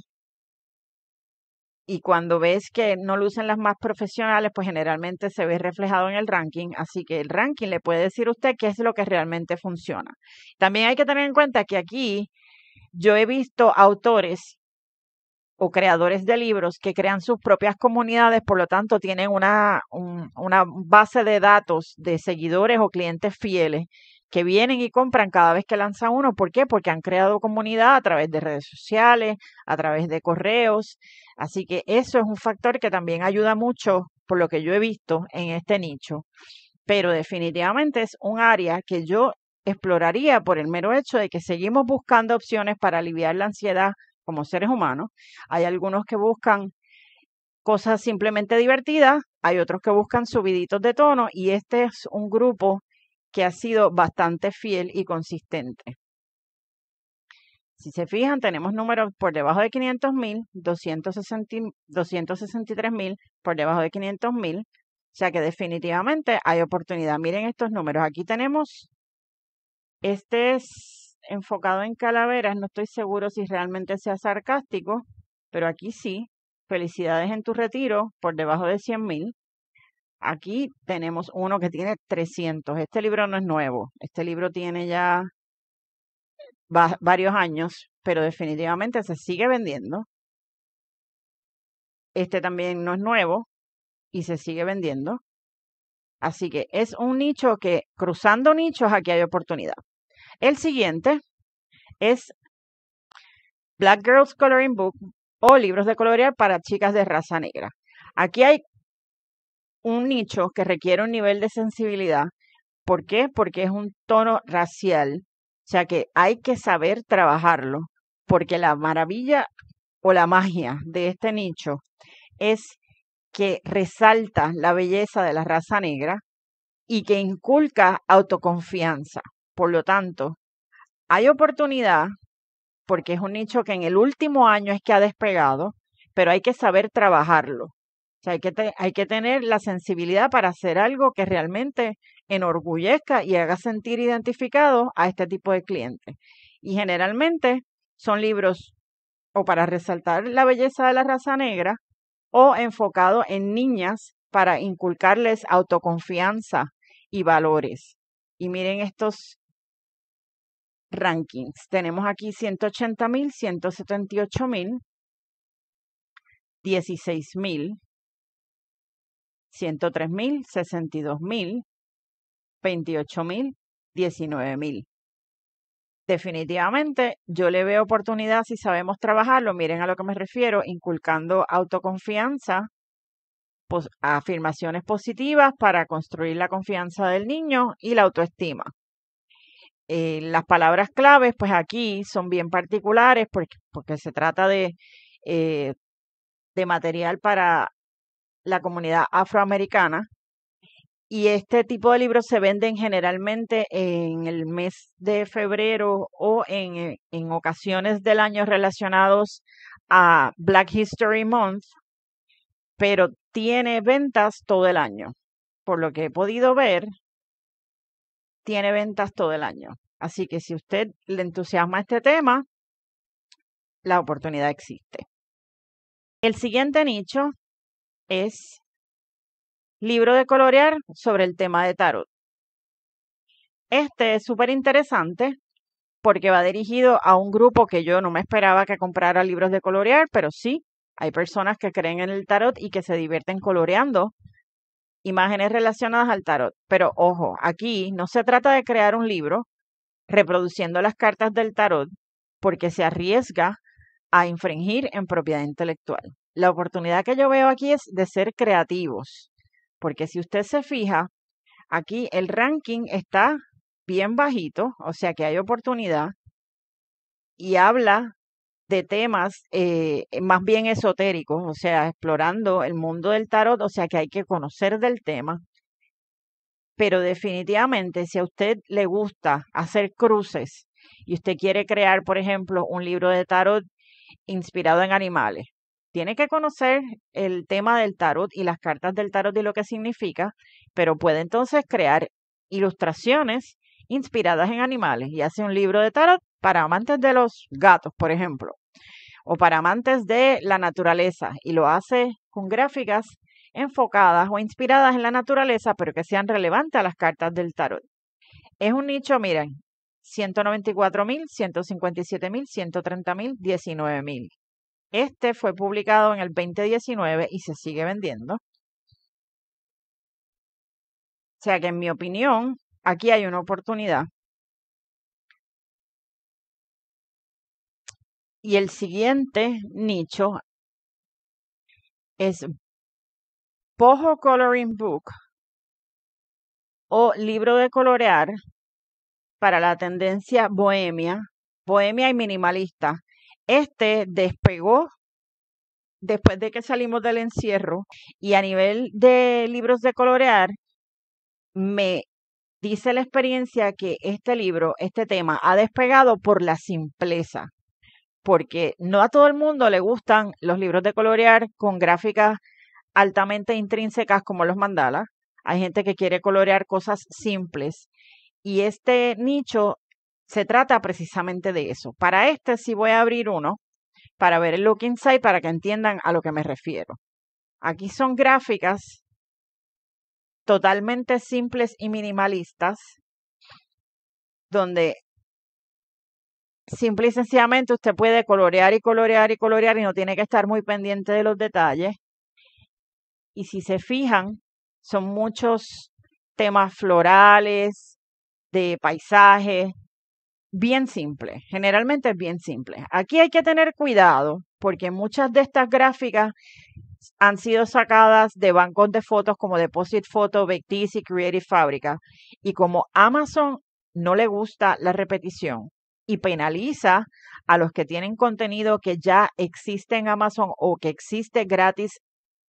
Y cuando ves que no lucen las más profesionales, pues generalmente se ve reflejado en el ranking. Así que el ranking le puede decir a usted qué es lo que realmente funciona. También hay que tener en cuenta que aquí yo he visto autores o creadores de libros que crean sus propias comunidades, por lo tanto tienen una base de datos de seguidores o clientes fieles que vienen y compran cada vez que lanzan uno. ¿Por qué? Porque han creado comunidad a través de redes sociales, a través de correos. Así que eso es un factor que también ayuda mucho, por lo que yo he visto en este nicho. Pero definitivamente es un área que yo exploraría por el mero hecho de que seguimos buscando opciones para aliviar la ansiedad como seres humanos. Hay algunos que buscan cosas simplemente divertidas, hay otros que buscan subiditos de tono y este es un grupo que ha sido bastante fiel y consistente. Si se fijan, tenemos números por debajo de 500,000, 263,000 por debajo de 500,000. O sea que definitivamente hay oportunidad. Miren estos números. Aquí tenemos, este es enfocado en calaveras. No estoy seguro si realmente sea sarcástico, pero aquí sí. Felicidades en tu retiro por debajo de 100,000. Aquí tenemos uno que tiene 300. Este libro no es nuevo. Este libro tiene ya varios años, pero definitivamente se sigue vendiendo. Este también no es nuevo y se sigue vendiendo. Así que es un nicho que, cruzando nichos, aquí hay oportunidad. El siguiente es Black Girls Coloring Book o libros de colorear para chicas de raza negra. Aquí hay un nicho que requiere un nivel de sensibilidad. ¿Por qué? Porque es un tono racial. O sea que hay que saber trabajarlo, porque la maravilla o la magia de este nicho es que resalta la belleza de la raza negra y que inculca autoconfianza. Por lo tanto, hay oportunidad porque es un nicho que en el último año es que ha despegado, pero hay que saber trabajarlo. O sea, hay que tener la sensibilidad para hacer algo que realmente enorgullezca y haga sentir identificado a este tipo de clientes. Y generalmente son libros o para resaltar la belleza de la raza negra o enfocado en niñas para inculcarles autoconfianza y valores. Y miren estos rankings. Tenemos aquí 180,000, 178,000, 16,000, 103,000, 62,000, 28,000, 19,000. Definitivamente, yo le veo oportunidad si sabemos trabajarlo. Miren a lo que me refiero, inculcando autoconfianza, afirmaciones positivas para construir la confianza del niño y la autoestima. Las palabras claves, pues aquí son bien particulares porque se trata de material para la comunidad afroamericana. Y este tipo de libros se venden generalmente en el mes de febrero o en ocasiones del año relacionados a Black History Month, pero tiene ventas todo el año. Por lo que he podido ver, tiene ventas todo el año. Así que si usted le entusiasma este tema, la oportunidad existe. El siguiente nicho es libro de colorear sobre el tema de tarot. Este es súper interesante porque va dirigido a un grupo que yo no me esperaba que comprara libros de colorear, pero sí, hay personas que creen en el tarot y que se divierten coloreando imágenes relacionadas al tarot. Pero ojo, aquí no se trata de crear un libro reproduciendo las cartas del tarot porque se arriesga a infringir en propiedad intelectual. La oportunidad que yo veo aquí es de ser creativos, porque si usted se fija, aquí el ranking está bien bajito, o sea que hay oportunidad y habla de temas más bien esotéricos, o sea, explorando el mundo del tarot, o sea que hay que conocer del tema. Pero definitivamente, si a usted le gusta hacer cruces y usted quiere crear, por ejemplo, un libro de tarot inspirado en animales, tiene que conocer el tema del tarot y las cartas del tarot y lo que significa, pero puede entonces crear ilustraciones inspiradas en animales y hace un libro de tarot para amantes de los gatos, por ejemplo, o para amantes de la naturaleza y lo hace con gráficas enfocadas o inspiradas en la naturaleza, pero que sean relevantes a las cartas del tarot. Es un nicho, miren, 194,000, 157,000, 130,000, 19,000. Este fue publicado en el 2019 y se sigue vendiendo. O sea que en mi opinión, aquí hay una oportunidad. Y el siguiente nicho es Boho Coloring Book o libro de colorear para la tendencia bohemia y minimalista. Este despegó después de que salimos del encierro y a nivel de libros de colorear, me dice la experiencia que este libro, este tema, ha despegado por la simpleza, porque no a todo el mundo le gustan los libros de colorear con gráficas altamente intrínsecas como los mandalas. Hay gente que quiere colorear cosas simples y este nicho se trata precisamente de eso. Para este sí voy a abrir uno para ver el look inside para que entiendan a lo que me refiero. Aquí son gráficas totalmente simples y minimalistas donde simple y sencillamente usted puede colorear y colorear y colorear y no tiene que estar muy pendiente de los detalles. Y si se fijan, son muchos temas florales, de paisajes, bien simple. Generalmente es bien simple. Aquí hay que tener cuidado porque muchas de estas gráficas han sido sacadas de bancos de fotos como Deposit Photo, Vectis y Creative Fabrica. Y como Amazon no le gusta la repetición y penaliza a los que tienen contenido que ya existe en Amazon o que existe gratis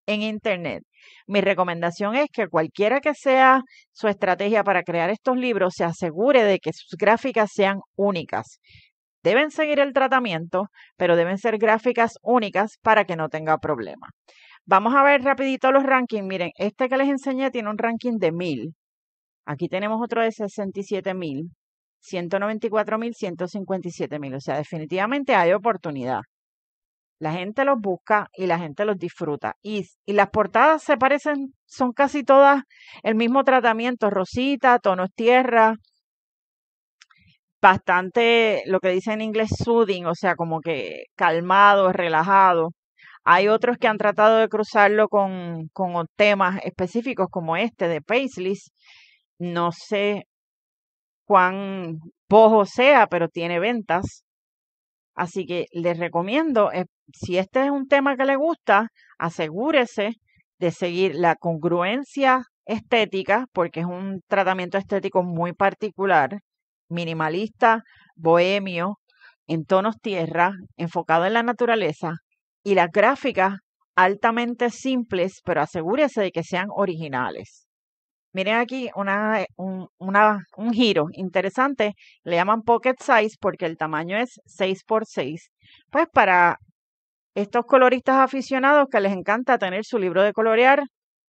en Internet, mi recomendación es que cualquiera que sea su estrategia para crear estos libros, se asegure de que sus gráficas sean únicas. Deben seguir el tratamiento, pero deben ser gráficas únicas para que no tenga problema. Vamos a ver rapidito los rankings. Miren, este que les enseñé tiene un ranking de 1000. Aquí tenemos otro de 67,000, 194,000, 157,000. O sea, definitivamente hay oportunidad. La gente los busca y la gente los disfruta. Y las portadas se parecen, son casi todas el mismo tratamiento, rosita, tonos tierra, bastante lo que dice en inglés soothing, o sea, como que calmado, relajado. Hay otros que han tratado de cruzarlo con temas específicos como este de Paisleys. No sé cuán bojo sea, pero tiene ventas. Así que les recomiendo, si este es un tema que le gusta, asegúrese de seguir la congruencia estética, porque es un tratamiento estético muy particular, minimalista, bohemio, en tonos tierra, enfocado en la naturaleza, y las gráficas altamente simples, pero asegúrese de que sean originales. Miren aquí un giro interesante, le llaman pocket size porque el tamaño es 6 por 6. Pues para estos coloristas aficionados que les encanta tener su libro de colorear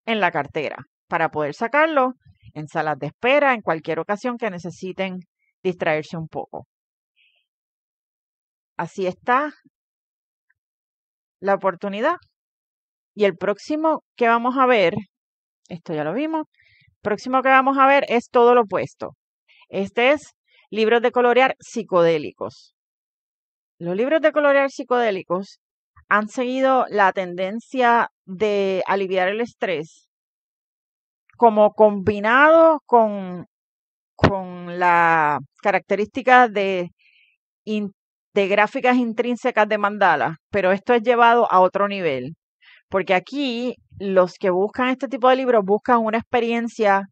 en la cartera, para poder sacarlo en salas de espera, en cualquier ocasión que necesiten distraerse un poco. Así está la oportunidad. Y el próximo que vamos a ver, esto ya lo vimos, próximo que vamos a ver es todo lo opuesto. Este es libros de colorear psicodélicos. Los libros de colorear psicodélicos han seguido la tendencia de aliviar el estrés, como combinado con la característica de gráficas intrínsecas de mandala, pero esto es llevado a otro nivel, porque aquí los que buscan este tipo de libros buscan una experiencia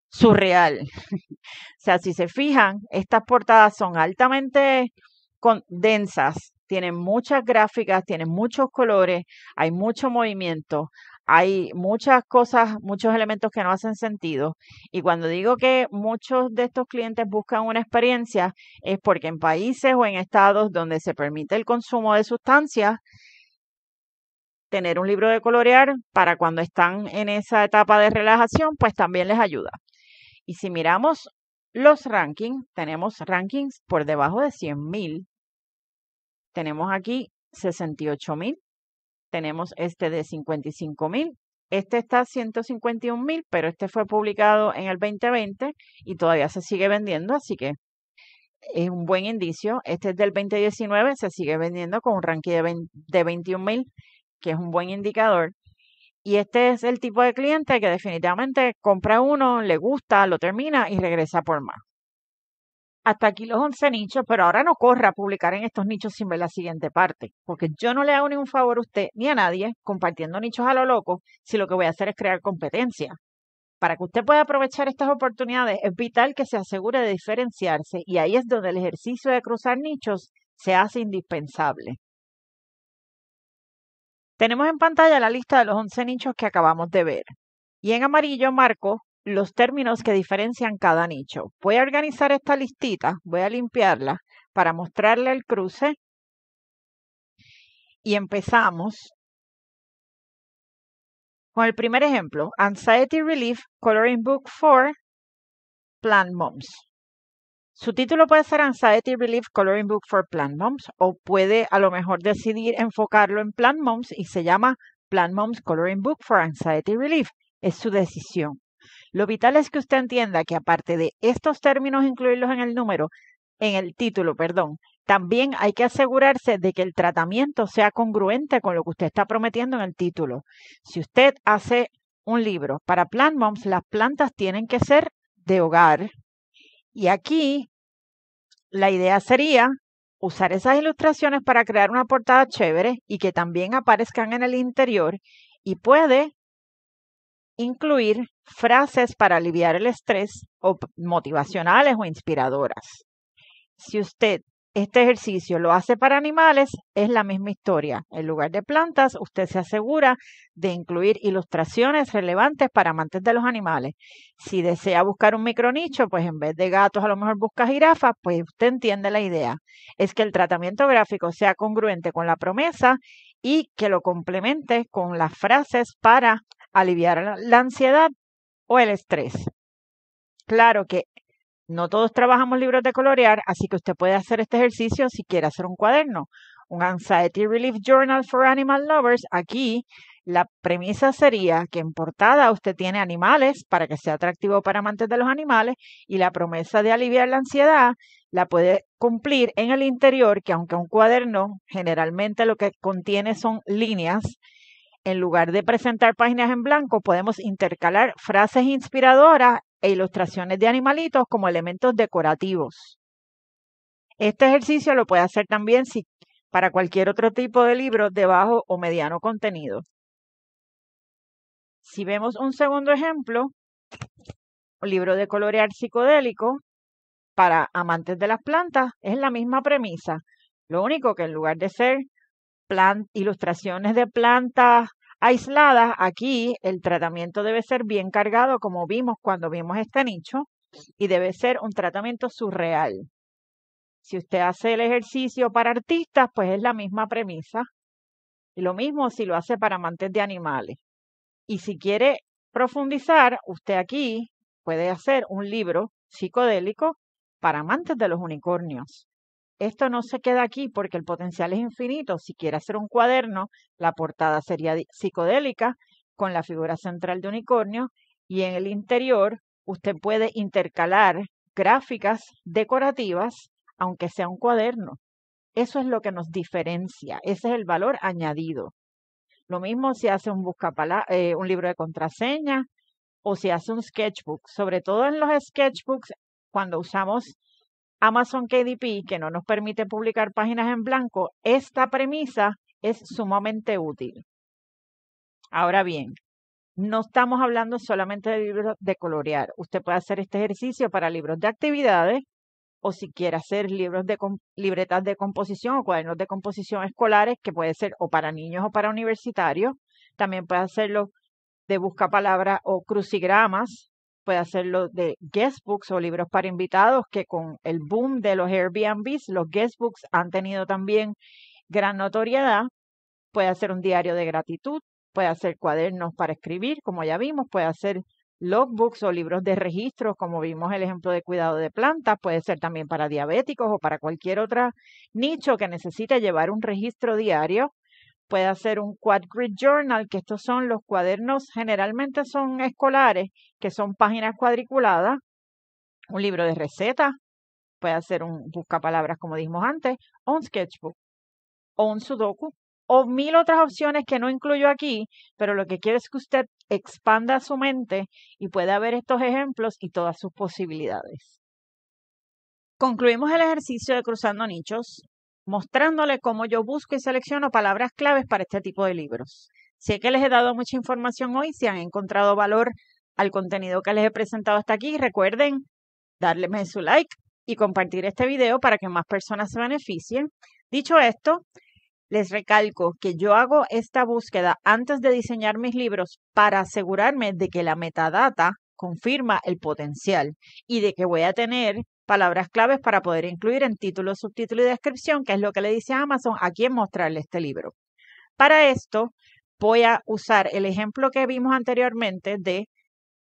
surreal. O sea, si se fijan, estas portadas son altamente densas, tienen muchas gráficas, tienen muchos colores, hay mucho movimiento, hay muchas cosas, muchos elementos que no hacen sentido. Y cuando digo que muchos de estos clientes buscan una experiencia, es porque en países o en estados donde se permite el consumo de sustancias, tener un libro de colorear para cuando están en esa etapa de relajación, pues también les ayuda. Y si miramos los rankings, tenemos rankings por debajo de 100,000. Tenemos aquí 68,000. Tenemos este de 55,000. Este está a 151,000, pero este fue publicado en el 2020 y todavía se sigue vendiendo, así que es un buen indicio. Este es del 2019, se sigue vendiendo con un ranking de 21,000, que es un buen indicador. Y este es el tipo de cliente que definitivamente compra uno, le gusta, lo termina y regresa por más. Hasta aquí los 11 nichos, pero ahora no corra a publicar en estos nichos sin ver la siguiente parte, porque yo no le hago ningún favor a usted ni a nadie compartiendo nichos a lo loco si lo que voy a hacer es crear competencia. Para que usted pueda aprovechar estas oportunidades es vital que se asegure de diferenciarse y ahí es donde el ejercicio de cruzar nichos se hace indispensable. Tenemos en pantalla la lista de los 11 nichos que acabamos de ver y en amarillo marco los términos que diferencian cada nicho. Voy a organizar esta listita, voy a limpiarla para mostrarle el cruce y empezamos con el primer ejemplo, Anxiety Relief Coloring Book for Plant Moms. Su título puede ser Anxiety Relief Coloring Book for Plant Moms o puede a lo mejor decidir enfocarlo en Plant Moms y se llama Plant Moms Coloring Book for Anxiety Relief. Es su decisión. Lo vital es que usted entienda que aparte de estos términos incluirlos en el título, también hay que asegurarse de que el tratamiento sea congruente con lo que usted está prometiendo en el título. Si usted hace un libro para Plant Moms, las plantas tienen que ser de hogar. Y aquí la idea sería usar esas ilustraciones para crear una portada chévere y que también aparezcan en el interior y puede incluir frases para aliviar el estrés o motivacionales o inspiradoras. Si usted este ejercicio lo hace para animales, es la misma historia. En lugar de plantas, usted se asegura de incluir ilustraciones relevantes para amantes de los animales. Si desea buscar un micronicho, pues en vez de gatos a lo mejor busca jirafas, pues usted entiende la idea. Es que el tratamiento gráfico sea congruente con la promesa y que lo complemente con las frases para aliviar la ansiedad o el estrés. Claro que no todos trabajamos libros de colorear, así que usted puede hacer este ejercicio si quiere hacer un cuaderno. Un Anxiety Relief Journal for Animal Lovers. Aquí la premisa sería que en portada usted tiene animales para que sea atractivo para amantes de los animales y la promesa de aliviar la ansiedad la puede cumplir en el interior, que aunque un cuaderno generalmente lo que contiene son líneas, en lugar de presentar páginas en blanco, podemos intercalar frases inspiradoras e ilustraciones de animalitos como elementos decorativos. Este ejercicio lo puede hacer también para cualquier otro tipo de libro de bajo o mediano contenido. Si vemos un segundo ejemplo, un libro de colorear psicodélico para amantes de las plantas, es la misma premisa. Lo único que en lugar de ser ilustraciones de plantas aisladas, aquí el tratamiento debe ser bien cargado, como vimos cuando vimos este nicho, y debe ser un tratamiento surreal. Si usted hace el ejercicio para artistas, pues es la misma premisa. Y lo mismo si lo hace para amantes de animales. Y si quiere profundizar, usted aquí puede hacer un libro psicodélico para amantes de los unicornios. Esto no se queda aquí porque el potencial es infinito. Si quiere hacer un cuaderno, la portada sería psicodélica con la figura central de unicornio y en el interior usted puede intercalar gráficas decorativas, aunque sea un cuaderno. Eso es lo que nos diferencia. Ese es el valor añadido. Lo mismo si hace un libro de contraseña o si hace un sketchbook. Sobre todo en los sketchbooks, cuando usamos Amazon KDP, que no nos permite publicar páginas en blanco, esta premisa es sumamente útil. Ahora bien, no estamos hablando solamente de libros de colorear. Usted puede hacer este ejercicio para libros de actividades o si quiere hacer libretas de composición o cuadernos de composición escolares, que puede ser o para niños o para universitarios. También puede hacerlo de buscapalabras o crucigramas. Puede hacerlo de guestbooks o libros para invitados, que con el boom de los Airbnbs, los guestbooks han tenido también gran notoriedad. Puede hacer un diario de gratitud, puede hacer cuadernos para escribir, como ya vimos, puede hacer logbooks o libros de registro, como vimos el ejemplo de cuidado de plantas, puede ser también para diabéticos o para cualquier otro nicho que necesite llevar un registro diario. Puede hacer un quad grid journal, que estos son los cuadernos, generalmente son escolares, que son páginas cuadriculadas, un libro de recetas, puede hacer un buscapalabras, como dijimos antes, o un sketchbook, o un sudoku, o mil otras opciones que no incluyo aquí, pero lo que quiero es que usted expanda su mente y pueda ver estos ejemplos y todas sus posibilidades. Concluimos el ejercicio de cruzando nichos, mostrándole cómo yo busco y selecciono palabras claves para este tipo de libros. Sé que les he dado mucha información hoy, si han encontrado valor al contenido que les he presentado hasta aquí, recuerden darle su like y compartir este video para que más personas se beneficien. Dicho esto, les recalco que yo hago esta búsqueda antes de diseñar mis libros para asegurarme de que la metadata confirma el potencial y de que voy a tener palabras claves para poder incluir en título, subtítulo y descripción, que es lo que le dice a Amazon a quién mostrarle este libro. Para esto voy a usar el ejemplo que vimos anteriormente de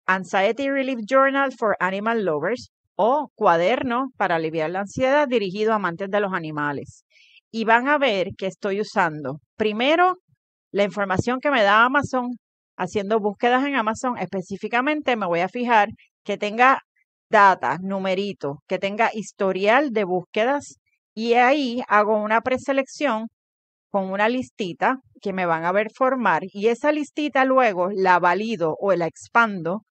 Anxiety Relief Journal for Animal Lovers o cuaderno para aliviar la ansiedad dirigido a amantes de los animales. Y van a ver que estoy usando primero la información que me da Amazon, haciendo búsquedas en Amazon. Específicamente me voy a fijar que tenga data, numerito, que tenga historial de búsquedas y ahí hago una preselección con una listita que me van a ver formar y esa listita luego la valido o la expando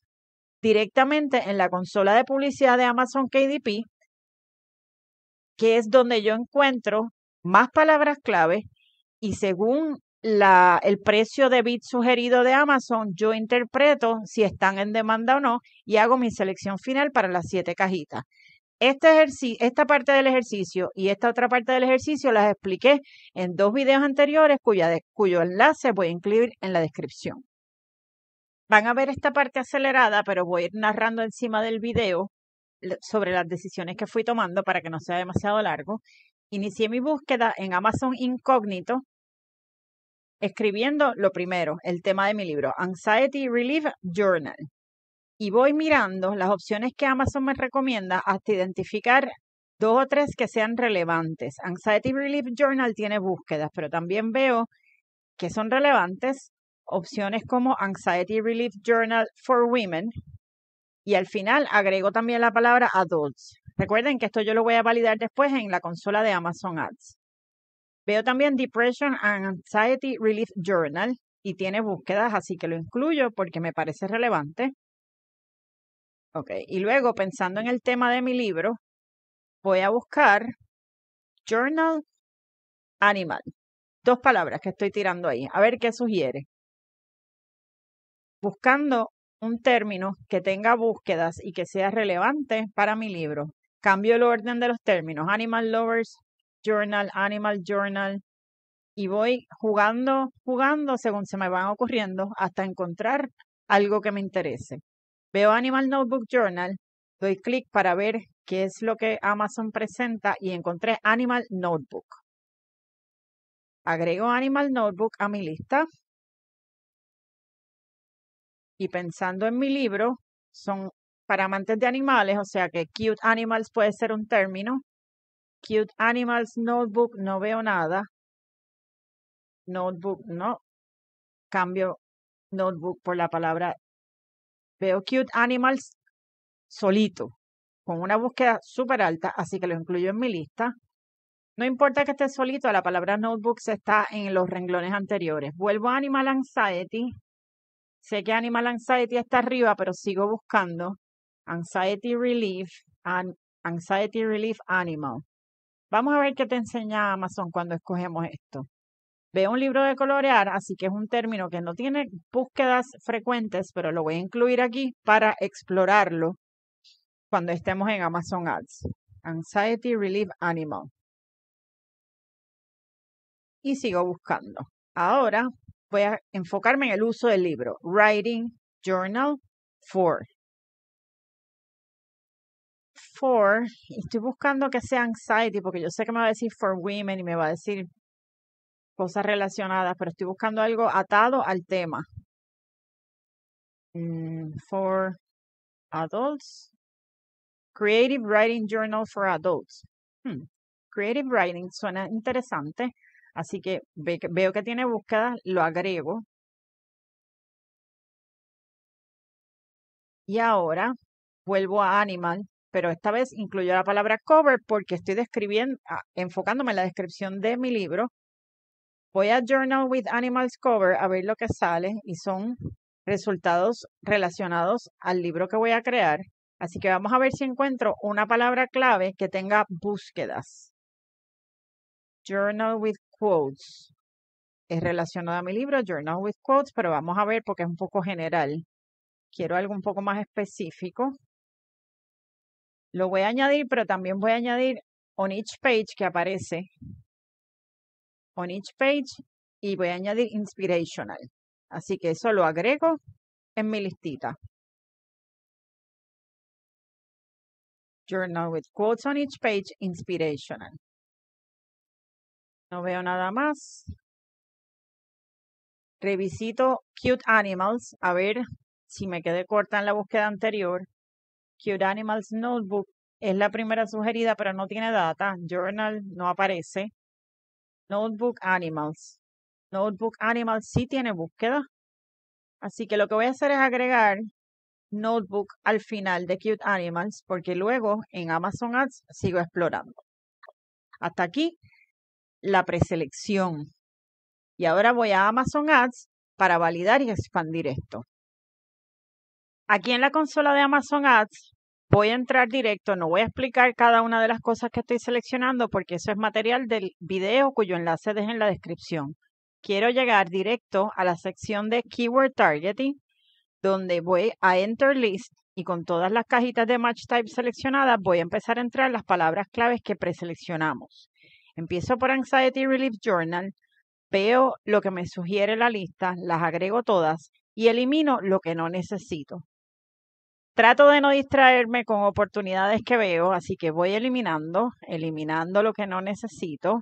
directamente en la consola de publicidad de Amazon KDP, que es donde yo encuentro más palabras clave y según el precio de bit sugerido de Amazon, yo interpreto si están en demanda o no y hago mi selección final para las 7 cajitas. Esta parte del ejercicio y esta otra parte del ejercicio las expliqué en 2 videos anteriores cuyo enlace voy a incluir en la descripción. Van a ver esta parte acelerada, pero voy a ir narrando encima del video sobre las decisiones que fui tomando para que no sea demasiado largo. Inicié mi búsqueda en Amazon Incógnito, escribiendo lo primero, el tema de mi libro, Anxiety Relief Journal. y voy mirando las opciones que Amazon me recomienda hasta identificar 2 o 3 que sean relevantes. Anxiety Relief Journal tiene búsquedas, pero también veo que son relevantes opciones como Anxiety Relief Journal for Women y al final agrego también la palabra Adults. Recuerden que esto yo lo voy a validar después en la consola de Amazon Ads. Veo también Depression and Anxiety Relief Journal y tiene búsquedas, así que lo incluyo porque me parece relevante. Ok, y luego pensando en el tema de mi libro, voy a buscar Journal Animal. 2 palabras que estoy tirando ahí. A ver qué sugiere. Buscando un término que tenga búsquedas y que sea relevante para mi libro. Cambio el orden de los términos. Animal Lovers Journal, Animal Journal. Y voy jugando según se me van ocurriendo hasta encontrar algo que me interese. Veo Animal Notebook Journal, doy clic para ver qué es lo que Amazon presenta y encontré Animal Notebook. Agrego Animal Notebook a mi lista y pensando en mi libro, son para amantes de animales, o sea que Cute Animals puede ser un término. Cute Animals Notebook, no veo nada. Notebook, no. Cambio Notebook por la palabra. Veo Cute Animals solito, con una búsqueda súper alta, así que lo incluyo en mi lista. No importa que esté solito, la palabra notebooks está en los renglones anteriores. Vuelvo a Animal Anxiety. Sé que Animal Anxiety está arriba, pero sigo buscando Anxiety Relief Anxiety Relief Animal. Vamos a ver qué te enseña Amazon cuando escogemos esto. Veo un libro de colorear, así que es un término que no tiene búsquedas frecuentes, pero lo voy a incluir aquí para explorarlo cuando estemos en Amazon Ads. Anxiety Relief Animal. Y sigo buscando. Ahora voy a enfocarme en el uso del libro. Writing Journal for. Y estoy buscando que sea anxiety, porque yo sé que me va a decir for women y me va a decir cosas relacionadas, pero estoy buscando algo atado al tema. For adults. Creative Writing Journal for Adults. Creative Writing suena interesante, así que veo que tiene búsqueda, lo agrego. Y ahora vuelvo a Animal, pero esta vez incluyo la palabra cover porque estoy enfocándome en la descripción de mi libro. Voy a Journal with Animals Cover a ver lo que sale y son resultados relacionados al libro que voy a crear. Así que vamos a ver si encuentro una palabra clave que tenga búsquedas. Journal with Quotes. Es relacionado a mi libro, Journal with Quotes, pero vamos a ver porque es un poco general. Quiero algo un poco más específico. Lo voy a añadir, pero también voy a añadir on each page que aparece. On each page y voy a añadir inspirational. Así que eso lo agrego en mi listita. Journal with quotes on each page, inspirational. No veo nada más. Revisito Cute Animals, a ver si me quedé corta en la búsqueda anterior. Cute Animals Notebook es la primera sugerida, pero no tiene data. Journal no aparece. Notebook Animals. Notebook Animals sí tiene búsqueda. Así que lo que voy a hacer es agregar Notebook al final de Cute Animals, porque luego en Amazon Ads sigo explorando. Hasta aquí la preselección. Y ahora voy a Amazon Ads para validar y expandir esto. Aquí en la consola de Amazon Ads voy a entrar directo, no voy a explicar cada una de las cosas que estoy seleccionando porque eso es material del video cuyo enlace dejo en la descripción. Quiero llegar directo a la sección de Keyword Targeting, donde voy a Enter List y con todas las cajitas de Match Type seleccionadas voy a empezar a entrar las palabras claves que preseleccionamos. Empiezo por Anxiety Relief Journal, veo lo que me sugiere la lista, las agrego todas y elimino lo que no necesito. Trato de no distraerme con oportunidades que veo, así que voy eliminando lo que no necesito.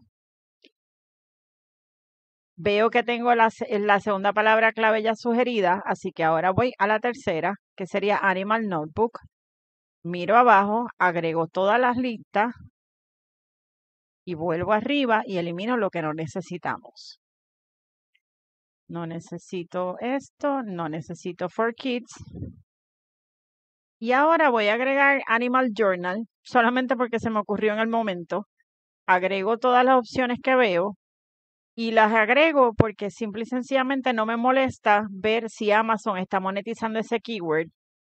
Veo que tengo la segunda palabra clave ya sugerida, así que ahora voy a la tercera, que sería Animal Notebook. Miro abajo, agrego todas las listas y vuelvo arriba y elimino lo que no necesitamos. No necesito esto, no necesito For Kids. Y ahora voy a agregar Animal Journal, solamente porque se me ocurrió en el momento. Agrego todas las opciones que veo y las agrego porque simple y sencillamente no me molesta ver si Amazon está monetizando ese keyword,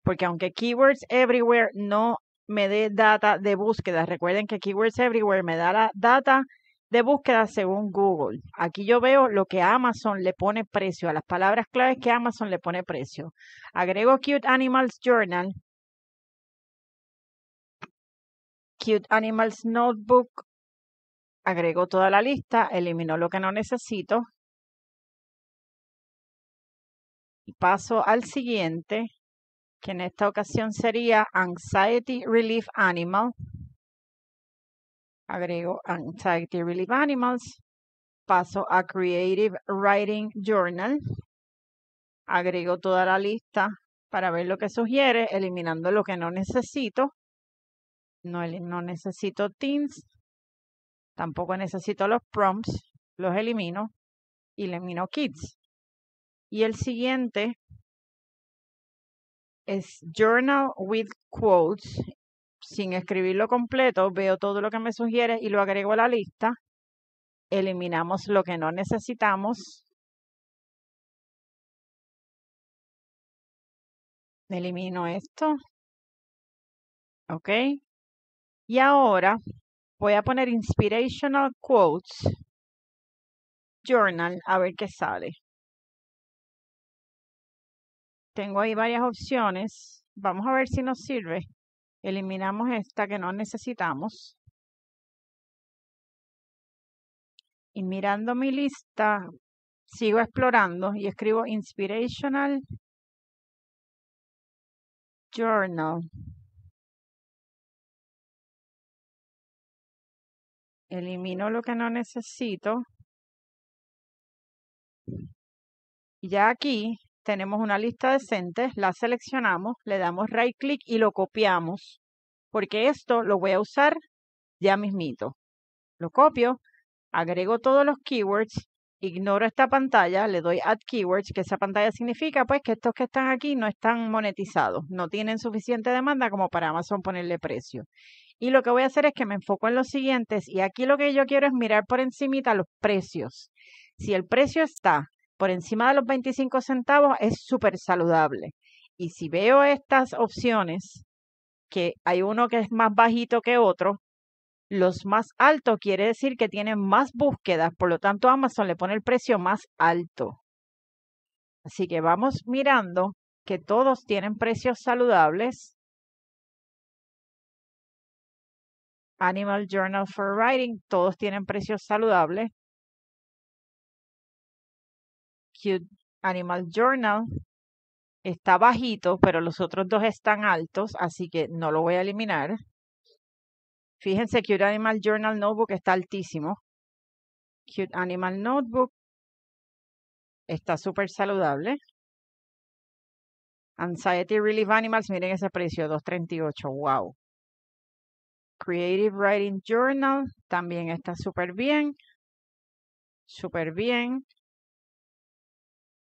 porque aunque Keywords Everywhere no me dé data de búsqueda, recuerden que Keywords Everywhere me da la data de búsqueda según Google. Aquí yo veo lo que Amazon le pone precio, a las palabras claves que Amazon le pone precio. Agrego Cute Animals Journal, Cute Animals Notebook, agrego toda la lista, elimino lo que no necesito y paso al siguiente, que en esta ocasión sería Anxiety Relief Animal. Agrego Anxiety Relief Animals, paso a Creative Writing Journal, agrego toda la lista para ver lo que sugiere, eliminando lo que no necesito. No necesito teens, tampoco necesito los prompts, los elimino y elimino kids. Y el siguiente es Journal with Quotes. Sin escribirlo completo, veo todo lo que me sugiere y lo agrego a la lista. Eliminamos lo que no necesitamos. Elimino esto. ¿Ok? Y ahora voy a poner Inspirational Quotes Journal a ver qué sale. Tengo ahí varias opciones. Vamos a ver si nos sirve. Eliminamos esta que no necesitamos. Y mirando mi lista, sigo explorando y escribo Inspirational Journal. Elimino lo que no necesito. Y ya aquí tenemos una lista decente, la seleccionamos, le damos right click y lo copiamos, porque esto lo voy a usar ya mismito. Lo copio, agrego todos los keywords, ignoro esta pantalla, le doy Add Keywords, que esa pantalla significa pues que estos que están aquí no están monetizados, no tienen suficiente demanda como para Amazon ponerle precio. Y lo que voy a hacer es que me enfoco en los siguientes y aquí lo que yo quiero es mirar por encimita los precios. Si el precio está por encima de los 25 centavos es súper saludable. Y si veo estas opciones, que hay uno que es más bajito que otro, los más altos quiere decir que tienen más búsquedas, por lo tanto Amazon le pone el precio más alto. Así que vamos mirando que todos tienen precios saludables. Animal Journal for Writing, todos tienen precios saludables. Cute Animal Journal está bajito, pero los otros dos están altos, así que no lo voy a eliminar. Fíjense, Cute Animal Journal Notebook está altísimo. Cute Animal Notebook está súper saludable. Anxiety Relief Animals, miren ese precio, $2.38, wow. Creative Writing Journal también está súper bien. Súper bien.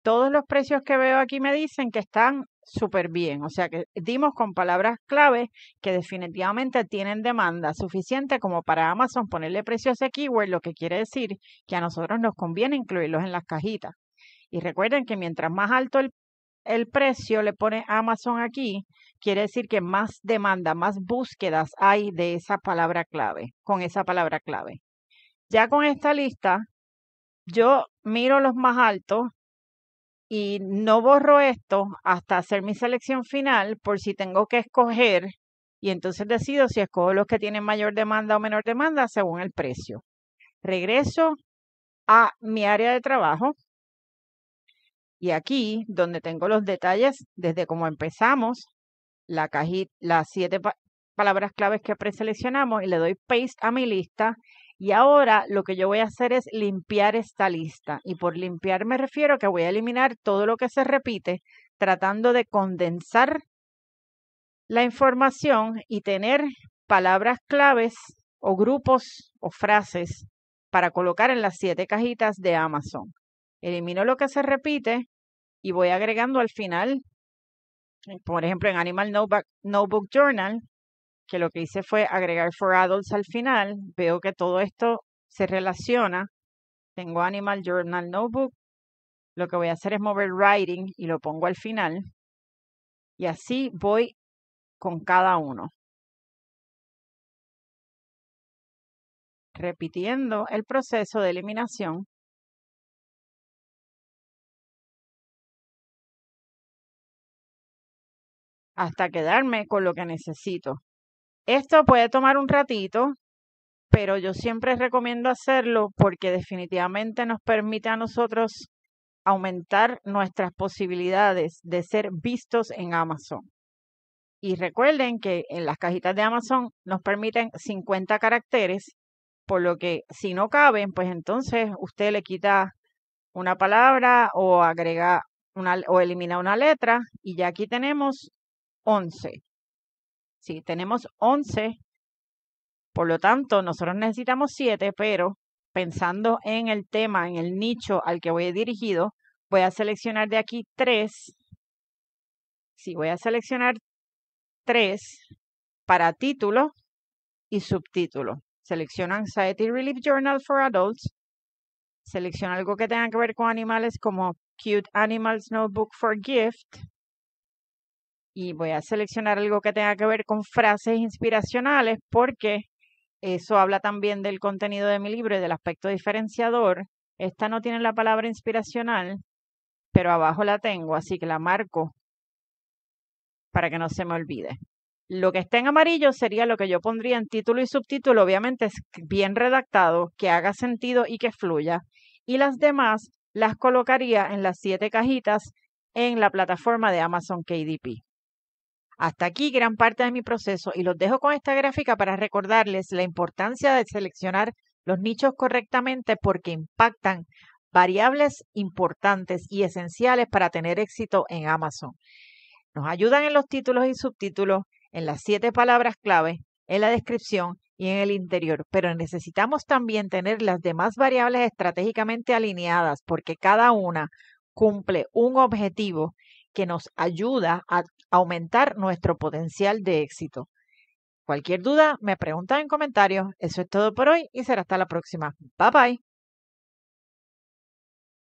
Todos los precios que veo aquí me dicen que están súper bien. O sea que dimos con palabras clave que definitivamente tienen demanda suficiente como para Amazon ponerle precio a ese keyword, lo que quiere decir que a nosotros nos conviene incluirlos en las cajitas. Y recuerden que mientras más alto el precio le pone Amazon aquí, quiere decir que más demanda, más búsquedas hay de esa palabra clave, con esa palabra clave. Ya con esta lista, yo miro los más altos y no borro esto hasta hacer mi selección final por si tengo que escoger y entonces decido si escojo los que tienen mayor demanda o menor demanda según el precio. Regreso a mi área de trabajo y aquí donde tengo los detalles desde cómo empezamos, la cajita, las 7 palabras claves que preseleccionamos y le doy paste a mi lista. Y ahora lo que yo voy a hacer es limpiar esta lista. Y por limpiar me refiero que voy a eliminar todo lo que se repite tratando de condensar la información y tener palabras claves o grupos o frases para colocar en las 7 cajitas de Amazon. Elimino lo que se repite y voy agregando al final, por ejemplo, en Animal Notebook Journal, que lo que hice fue agregar For Adults al final. Veo que todo esto se relaciona. Tengo Animal Journal Notebook. Lo que voy a hacer es mover Writing y lo pongo al final. Y así voy con cada uno. Repitiendo el proceso de eliminación hasta quedarme con lo que necesito. Esto puede tomar un ratito, pero yo siempre recomiendo hacerlo porque definitivamente nos permite a nosotros aumentar nuestras posibilidades de ser vistos en Amazon. Y recuerden que en las cajitas de Amazon nos permiten 50 caracteres, por lo que si no caben, pues entonces usted le quita una palabra o agrega o elimina una letra y ya aquí tenemos 11. Sí, tenemos 11. Por lo tanto, nosotros necesitamos 7, pero pensando en el tema, en el nicho al que voy dirigido, voy a seleccionar de aquí 3. Sí, voy a seleccionar 3 para título y subtítulo. Selecciono Anxiety Relief Journal for Adults. Selecciono algo que tenga que ver con animales como Cute Animals Notebook for Gift. Y voy a seleccionar algo que tenga que ver con frases inspiracionales porque eso habla también del contenido de mi libro y del aspecto diferenciador. Esta no tiene la palabra inspiracional, pero abajo la tengo, así que la marco para que no se me olvide. Lo que está en amarillo sería lo que yo pondría en título y subtítulo, obviamente es bien redactado, que haga sentido y que fluya. Y las demás las colocaría en las 7 cajitas en la plataforma de Amazon KDP. Hasta aquí gran parte de mi proceso y los dejo con esta gráfica para recordarles la importancia de seleccionar los nichos correctamente porque impactan variables importantes y esenciales para tener éxito en Amazon. Nos ayudan en los títulos y subtítulos, en las 7 palabras clave, en la descripción y en el interior, pero necesitamos también tener las demás variables estratégicamente alineadas porque cada una cumple un objetivo que nos ayuda a aumentar nuestro potencial de éxito. Cualquier duda, me preguntan en comentarios. Eso es todo por hoy y será hasta la próxima. Bye bye.